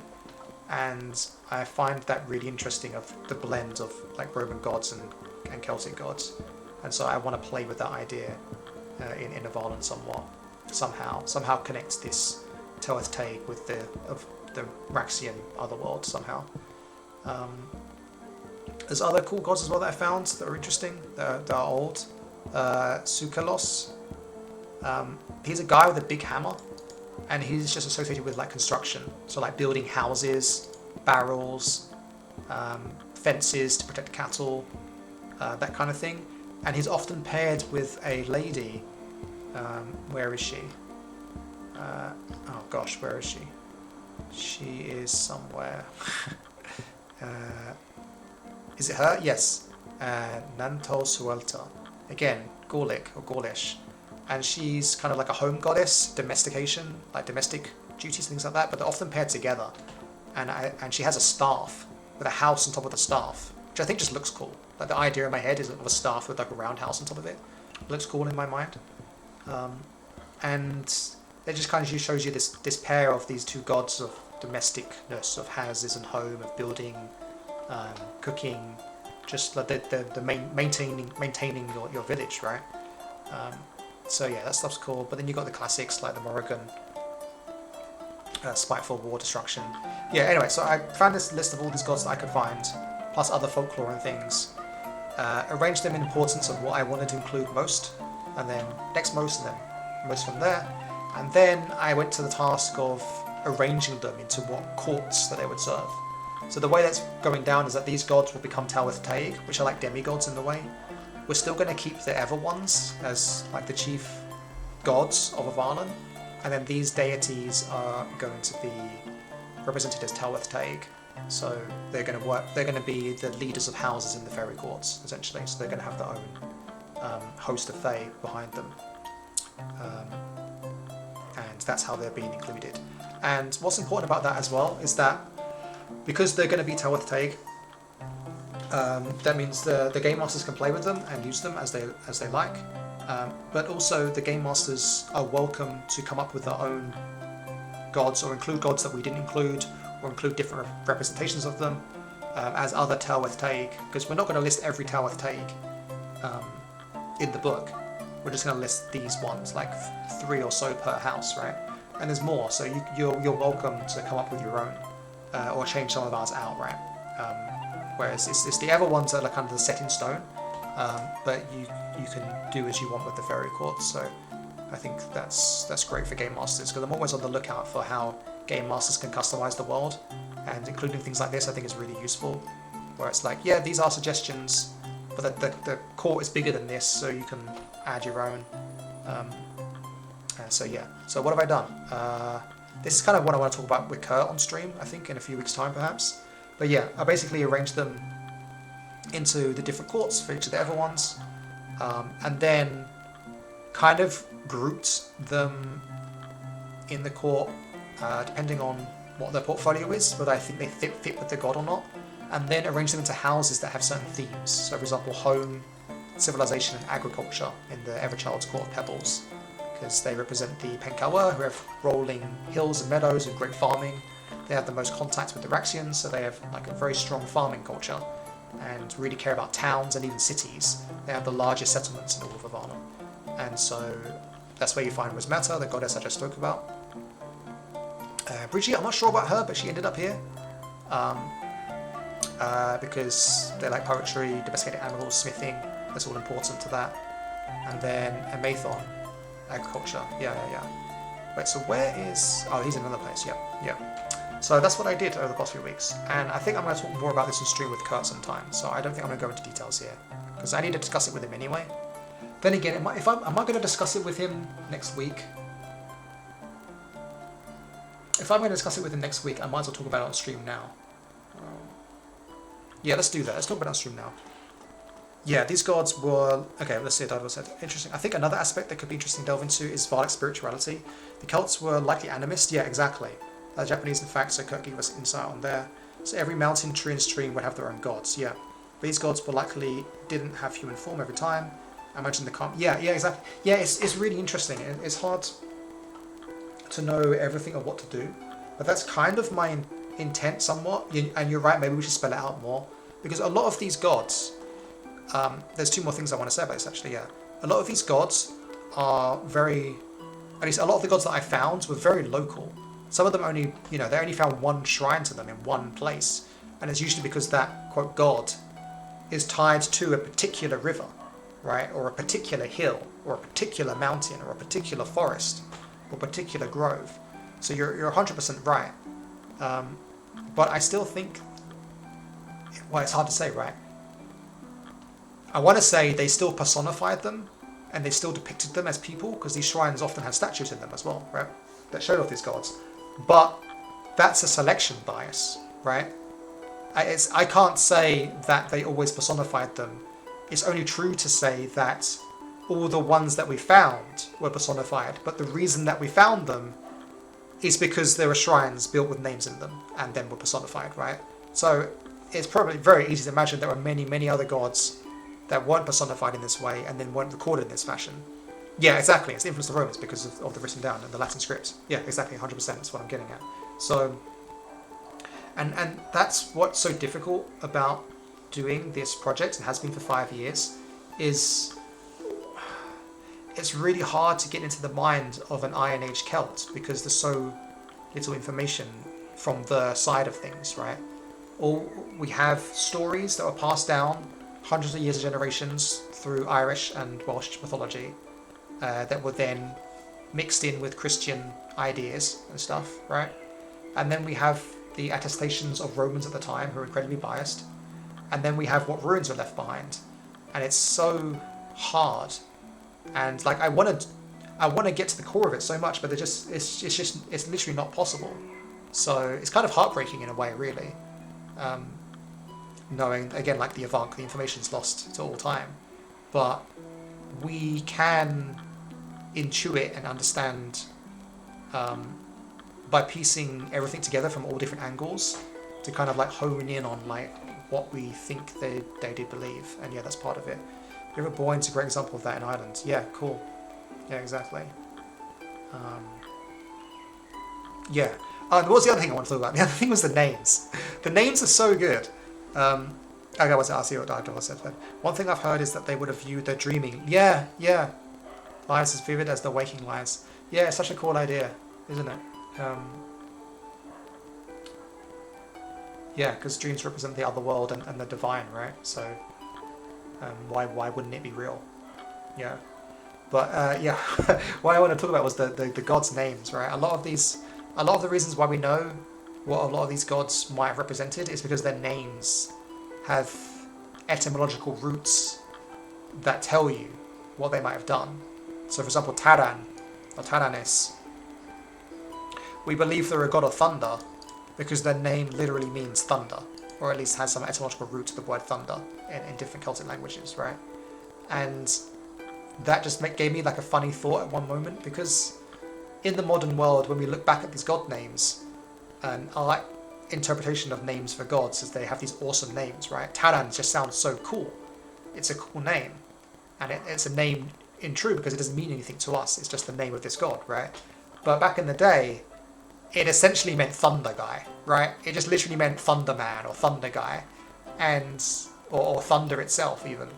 And I find that really interesting, of the blend of like Roman gods and Celtic gods. And so I want to play with that idea in Avalon somewhat, somehow connect this Teleth Taig with the Raxian otherworld somehow. There's other cool gods as well that I found that are interesting, that are old. Sukalos. He's a guy with a big hammer, and he's just associated with like construction, so like building houses, barrels, fences to protect cattle, that kind of thing. And he's often paired with a lady. Where is she? Oh gosh, where is she? She is somewhere. Is it her? Yes. Nanto Suelta. Again, Gaulic or Gaulish. And she's kind of like a home goddess, domestication, like domestic duties, things like that, but they're often paired together. And she has a staff with a house on top of the staff, which I think just looks cool. Like the idea in my head is of a staff with like a round house on top of it. It looks cool in my mind. And it just kind of shows you this pair of these two gods of domesticness, of houses and home, of building, cooking, just like the maintaining your village, right? So yeah, that stuff's cool. But then you got the classics like the Morrigan, spiteful war, destruction. Yeah. Anyway, so I found this list of all these gods that I could find, plus other folklore and things. Arranged them in importance of what I wanted to include most, and then next most, and then most from there. And then I went to the task of arranging them into what courts that they would serve. So the way that's going down is that these gods will become Teleth Taig, which are like demigods in the way. We're still going to keep the Ever Ones as like the chief gods of Avalon, and then these deities are going to be represented as Teleth Taig. So they're going to be the leaders of houses in the fairy courts, essentially. So they're going to have their own host of fae behind them. And that's how they're being included. And what's important about that as well is that because they're going to be Teleth Taig, that means the game masters can play with them and use them as they like. But also the game masters are welcome to come up with their own gods, or include gods that we didn't include, or include different representations of them as other Teleth Taig, because we're not going to list every Teleth Taig in the book. We're just going to list these ones, like 3 or so per house, right? And there's more, so you're welcome to come up with your own, or change some of ours out, right? Whereas it's the other ones that are kind of the set in stone, but you can do as you want with the fairy courts. So I think that's great for game masters, because I'm always on the lookout for how game masters can customize the world, and including things like this I think is really useful, where it's like, yeah, these are suggestions, but the court is bigger than this, so you can add your own. So yeah, so what have I done? This is kind of what I want to talk about with Kurt on stream, I think in a few weeks time perhaps. But yeah, I basically arranged them into the different courts for each of the other ones, and then kind of grouped them in the court depending on what their portfolio is, whether I think they fit with the god or not, and then arrange them into houses that have certain themes. So for example, home, civilization and agriculture in the Everchild's Court of Pebbles, because they represent the Penkawa, who have rolling hills and meadows and great farming. They have the most contact with the Raxians, so they have like a very strong farming culture and really care about towns and even cities. They have the largest settlements in all of Avalon. And so that's where you find Rosmerta, the goddess I just spoke about. Bridgie, I'm not sure about her, but she ended up here. Because they like poetry, domesticated animals, smithing, that's all important to that. And then Amathon, agriculture, yeah. Wait, so where is... Oh, he's in another place, yeah. So that's what I did over the past few weeks, and I think I'm going to talk more about this on stream with Kurt sometime, so I don't think I'm going to go into details here, because I need to discuss it with him anyway. Then again, am I going to discuss it with him next week? If I'm going to discuss it with him next week, I might as well talk about it on stream now. Yeah, let's do that. Let's talk about it on stream now. Yeah, these gods were... Okay, let's see what Dido said. Interesting. I think another aspect that could be interesting to delve into is Valak spirituality. The Celts were likely animist. Yeah, exactly. Japanese, in fact, so Kirk gave us insight on there. So every mountain, tree, and stream would have their own gods. Yeah. But these gods were likely didn't have human form every time. I imagine the... Yeah, exactly. Yeah, it's really interesting. It's hard to know everything of what to do. But that's kind of my intent somewhat. And you're right, maybe we should spell it out more. Because a lot of these gods... there's two more things I want to say about this, actually, yeah. A lot of these gods are very... At least a lot of the gods that I found were very local. Some of them only, they only found one shrine to them in one place. And it's usually because that, quote, god is tied to a particular river, right? Or a particular hill, or a particular mountain, or a particular forest, or a particular grove. So you're 100% right. But I still think... Well, it's hard to say, right? I want to say they still personified them, and they still depicted them as people, because these shrines often have statues in them as well, right? That showed off these gods. But that's a selection bias, right? I can't say that they always personified them. It's only true to say that all the ones that we found were personified, but the reason that we found them is because there were shrines built with names in them, and then were personified, right? So it's probably very easy to imagine there were many, many other gods that weren't personified in this way and then weren't recorded in this fashion. Yeah, exactly. It's the influence of the Romans because of the written down and the Latin script. Yeah, exactly. 100%. That's what I'm getting at. So, and that's what's so difficult about doing this project, and has been for 5 years, is it's really hard to get into the mind of an Iron Age Celt because there's so little information from the side of things, right? Or we have stories that were passed down hundreds of years of generations through Irish and Welsh mythology that were then mixed in with Christian ideas and stuff, right? And then we have the attestations of Romans at the time who are incredibly biased. And then we have what ruins are left behind. And it's so hard. And like I want to get to the core of it so much, but it's literally not possible. So it's kind of heartbreaking in a way, really. Knowing, again, like the Avank, the information's lost to all time. But we can intuit and understand by piecing everything together from all different angles to kind of like hone in on like what we think they did believe. And yeah, that's part of it. River Boyne's a great example of that in Ireland. Yeah, cool. Yeah, exactly. Yeah. What was the other thing I want to talk about? The other thing was the names. The names are so good. Okay, I'll see what I said then. One thing I've heard is that they would have viewed their dreaming. Yeah. Lives as vivid as the waking lives. Yeah, it's such a cool idea, isn't it? Yeah, because dreams represent the other world and the divine, right? So why wouldn't it be real? Yeah. But yeah, what I want to talk about was the gods' names, right? A lot of the reasons why we know what a lot of these gods might have represented is because their names have etymological roots that tell you what they might have done. So for example, Taran, or Taranis, we believe they're a god of thunder because their name literally means thunder, or at least has some etymological root to the word thunder in different Celtic languages, right? And that just gave me like a funny thought at one moment, because in the modern world, when we look back at these god names, and our interpretation of names for gods is they have these awesome names, right? Taran just sounds so cool. It's a cool name. And it's a name in true because it doesn't mean anything to us. It's just the name of this god, right? But back in the day, it essentially meant Thunder Guy, right? It just literally meant Thunder Man or Thunder Guy, and or Thunder itself even.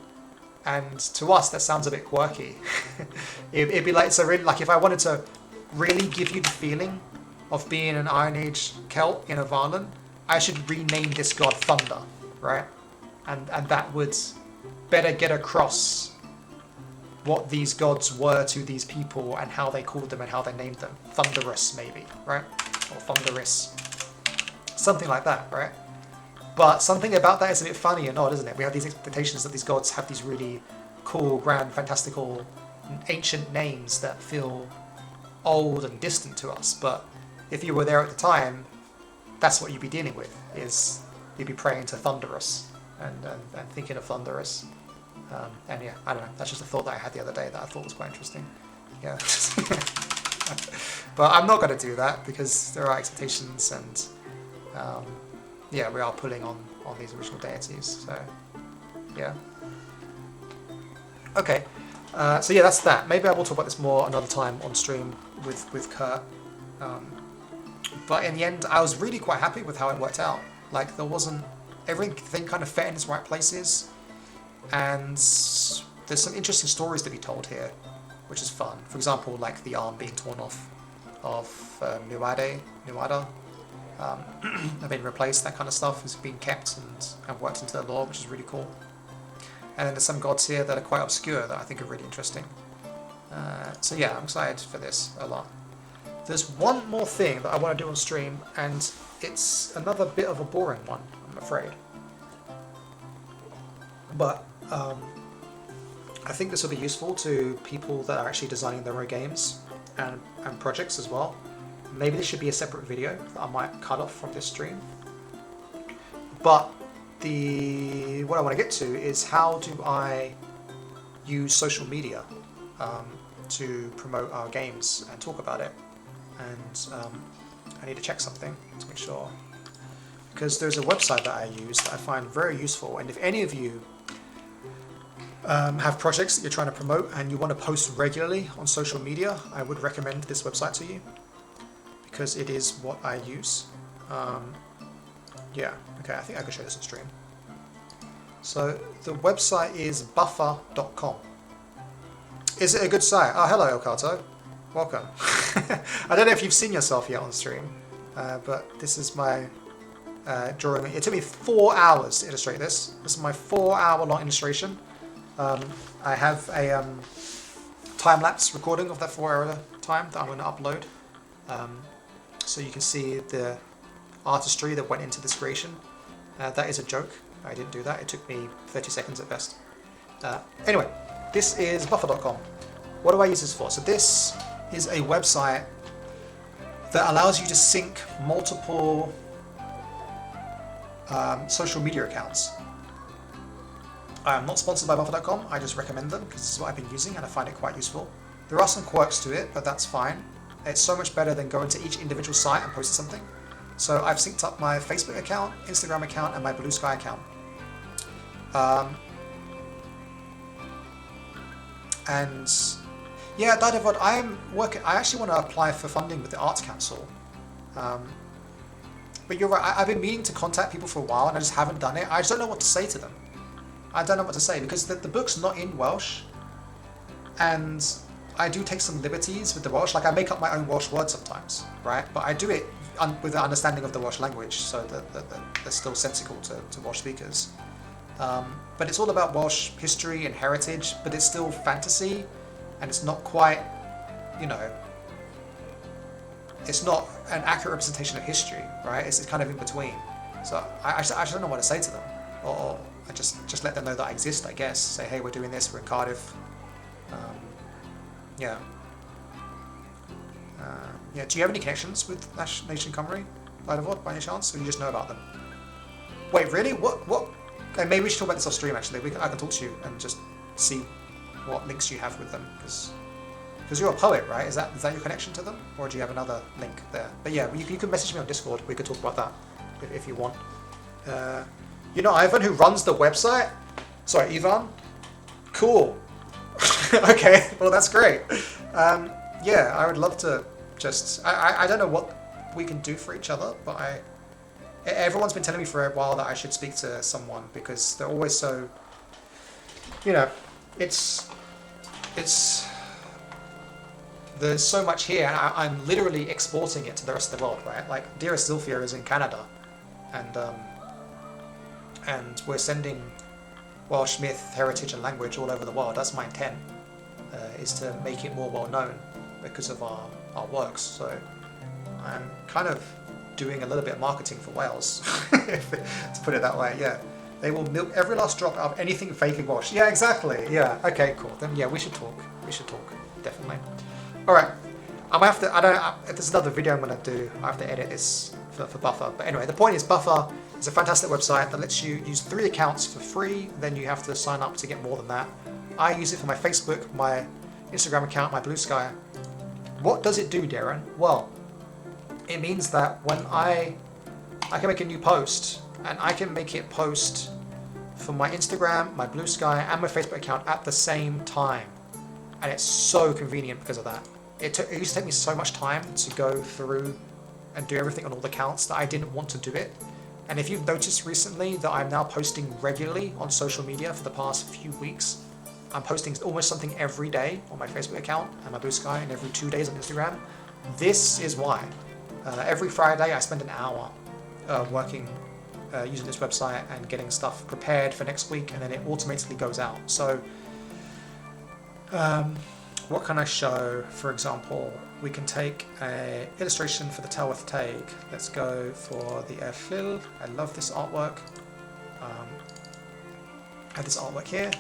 And to us, that sounds a bit quirky. It'd be like, so really, like if I wanted to really give you the feeling of being an Iron Age Celt in Avalon, I should rename this god Thunder, right? And that would better get across what these gods were to these people and how they called them and how they named them. Thunderous, maybe, right? Or Thunderous. Something like that, right? But something about that is a bit funny and odd, isn't it? We have these expectations that these gods have these really cool, grand, fantastical, ancient names that feel old and distant to us. But if you were there at the time, that's what you'd be dealing with, is you'd be praying to Thunderous and thinking of Thunderous. And yeah, I don't know, that's just a thought that I had the other day that I thought was quite interesting. Yeah. But I'm not going to do that because there are expectations and yeah, we are pulling on these original deities, so yeah. Okay, so yeah, that's that. Maybe I will talk about this more another time on stream with Kurt. But in the end, I was really quite happy with how it worked out. Like, there wasn't... everything kind of fit in its right places. And there's some interesting stories to be told here, which is fun. For example, like the arm being torn off of Nuada. Have been replaced, that kind of stuff has been kept and worked into the lore, which is really cool. And then there's some gods here that are quite obscure that I think are really interesting. So yeah, I'm excited for this a lot. There's one more thing that I want to do on stream, and it's another bit of a boring one, I'm afraid. But I think this will be useful to people that are actually designing their own games and projects as well. Maybe this should be a separate video that I might cut off from this stream. But what I want to get to is, how do I use social media to promote our games and talk about it? And I need to check something to make sure, because there's a website that I use that I find very useful, and if any of you have projects that you're trying to promote and you want to post regularly on social media, I would recommend this website to you, because it is what I use. Yeah, okay, I think I can show this on stream. So the website is buffer.com. Is it a good site? Oh, hello, Okato. Welcome. I don't know if you've seen yourself yet on stream, but this is my drawing. It took me 4 hours to illustrate this. This is my 4-hour long illustration. I have a time-lapse recording of that 4-hour time that I'm going to upload. So you can see the artistry that went into this creation. That is a joke. I didn't do that. It took me 30 seconds at best. Anyway, this is buffer.com. What do I use this for? So this is a website that allows you to sync multiple social media accounts. I am not sponsored by buffer.com, I just recommend them because this is what I've been using and I find it quite useful. There are some quirks to it, but that's fine. It's so much better than going to each individual site and posting something. So I've synced up my Facebook account, Instagram account, and my Blue Sky account. And yeah, Dadevod, I actually want to apply for funding with the Arts Council. But you're right, I've been meaning to contact people for a while and I just haven't done it. I just don't know what to say to them. I don't know what to say because the book's not in Welsh, and I do take some liberties with the Welsh. Like, I make up my own Welsh words sometimes, right? But I do it with the understanding of the Welsh language, so that they're still sensical to Welsh speakers. But it's all about Welsh history and heritage, but it's still fantasy, and it's not quite, you know, it's not an accurate representation of history, right? It's kind of in between. So I just don't know what to say to them, or I just let them know that I exist, I guess. Say, hey, we're doing this, we're in Cardiff. Yeah. Yeah. Do you have any connections with Nation Cymru, by any chance, or you just know about them? Wait, really? What? Okay, maybe we should talk about this off stream. Actually, I can talk to you and just see what links you have with them, because you're a poet, right? Is that your connection to them, or do you have another link there? But yeah, you can message me on Discord. We could talk about that if you want. You know Ivan, who runs the website? Sorry, Ivan? Cool. Okay, well that's great. Yeah, I would love to just... I don't know what we can do for each other, but everyone's been telling me for a while that I should speak to someone, because they're always so... You know, it's... There's so much here, and I'm literally exporting it to the rest of the world, right? Like, Dearest Zilphia is in Canada, and we're sending Welsh myth, heritage and language all over the world. That's my intent. is to make it more well known because of our works. So I'm kind of doing a little bit of marketing for Wales, to put it that way. Yeah, they will milk every last drop out of anything vaguely Welsh. Yeah, exactly. Yeah. Okay. Cool. Then yeah, we should talk. We should talk. Definitely. All right. I might have to. I don't know. There's another video I'm gonna do. I have to edit this for Buffer. But anyway, the point is, Buffer is a fantastic website that lets you use 3 accounts for free. Then you have to sign up to get more than that. I use it for my Facebook, my Instagram account, my Blue Sky. What does it do, Darren? Well, it means that when I can make a new post, and I can make it post for my Instagram, my Blue Sky, and my Facebook account at the same time. And it's so convenient because of that. It used to take me so much time to go through and do everything on all the accounts that I didn't want to do it. And if you've noticed recently that I'm now posting regularly on social media for the past few weeks, I'm posting almost something every day on my Facebook account and my Blue Sky, and every 2 days on Instagram. This is why. Every Friday I spend an hour working using this website and getting stuff prepared for next week, and then it automatically goes out. So what can I show? For example, we can take an illustration for the Tower of Taig. Let's go for the Erfil. I love this artwork. I have this artwork here.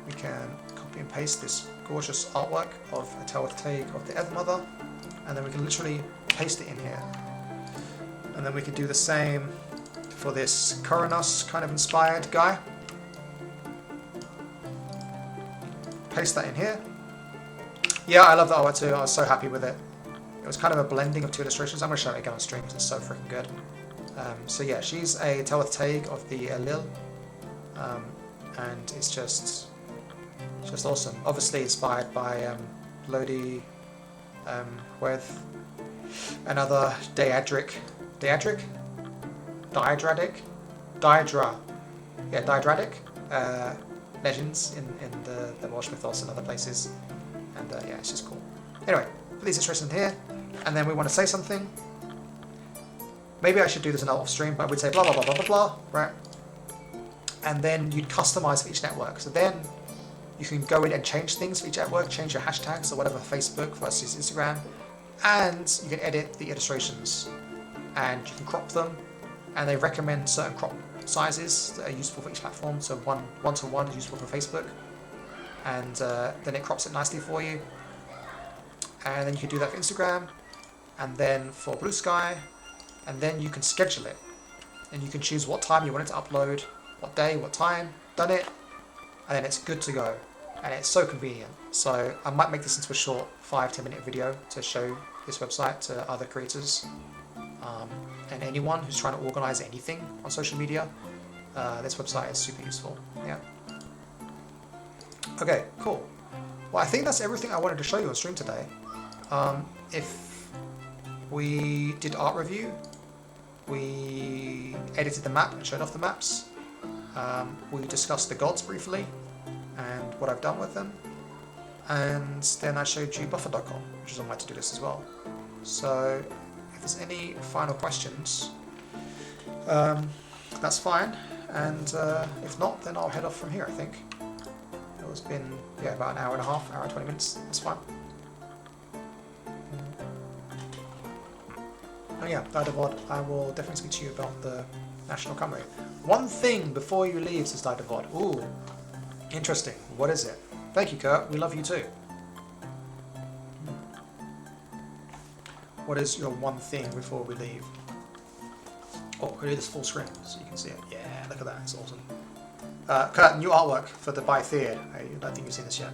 We can copy and paste this gorgeous artwork of a Tower of Taig of the Evermother, and then we can literally paste it in here. And then we can do the same for this Coronos kind of inspired guy. Paste that in here. Yeah, I love the artwork too. I was so happy with it. It was kind of a blending of 2 illustrations. I'm going to show it again on stream because it's so freaking good. So yeah, she's a Tower of Taig of the Elil, and it's just awesome. Obviously inspired by Lodi with another Diadradic legends in the Welsh mythos and other places. And yeah, it's just cool. Anyway, put these illustrations in here, and then we want to say something. Maybe I should do this in off stream, but I would say blah blah blah blah blah blah, right? And then you'd customize for each network. So then you can go in and change things for each network, change your hashtags or whatever, Facebook versus Instagram, and you can edit the illustrations, and you can crop them, and they recommend certain crop sizes that are useful for each platform. So 1:1 is useful for Facebook, and then it crops it nicely for you. And then you can do that for Instagram, and then for Blue Sky, and then you can schedule it, and you can choose what time you want it to upload, what day, what time, done it, and then it's good to go. And it's so convenient. So I might make this into a short 5-10 minute video to show this website to other creators, and anyone who's trying to organize anything on social media. This website is super useful. Yeah. Okay, cool. Well, I think that's everything I wanted to show you on stream today. If we did art review, we edited the map and showed off the maps. We discussed the gods briefly and what I've done with them, and then I showed you buffer.com, which is on my to-do list as well. So if there's any final questions, that's fine, and if not, then I'll head off from here. I think it's been about an hour and a half, hour and 20 minutes. That's fine. Oh yeah, Didavod, I will definitely speak to you about the National Cymru. One thing before you leave, says Didavod. Ooh, interesting. What is it? Thank you, Kurt. We love you too. What is your one thing before we leave? Oh, we're going to do this full screen so you can see it. Yeah, look at that. It's awesome. Kurt, new artwork for the By Theod. I don't think you've seen this yet.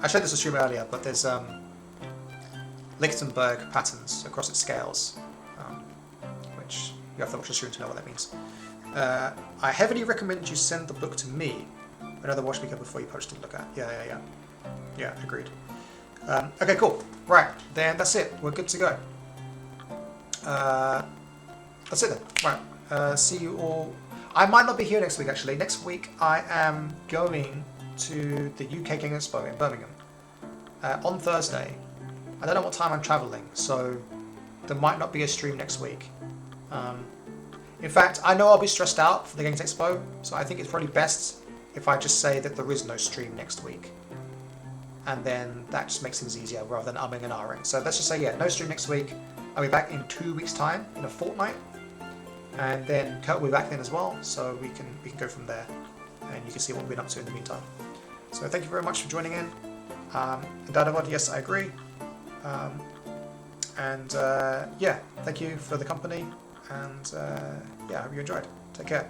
I showed this on stream earlier, but there's Lichtenberg patterns across its scales, which you have to watch the stream to know what that means. I heavily recommend you send the book to me, another watchmaker, before you post it to look at. Yeah, agreed. Okay, cool. Right, then that's it. We're good to go. That's it then. Right, see you all. I might not be here next week, actually. Next week I am going to the UK Game Expo in Birmingham on Thursday. I don't know what time I'm travelling, so there might not be a stream next week. In fact, I know I'll be stressed out for the Games Expo, so I think it's probably best if I just say that there is no stream next week. and then that just makes things easier rather than umming and ahhing. So let's just say, yeah, no stream next week. I'll be back in 2 weeks' time, in a fortnight, and then Kurt will be back then as well, so we can go from there, and you can see what we've been up to in the meantime. So thank you very much for joining in. Dadavod, yes, I agree. Yeah, thank you for the company, and yeah, I hope you enjoyed. Take care.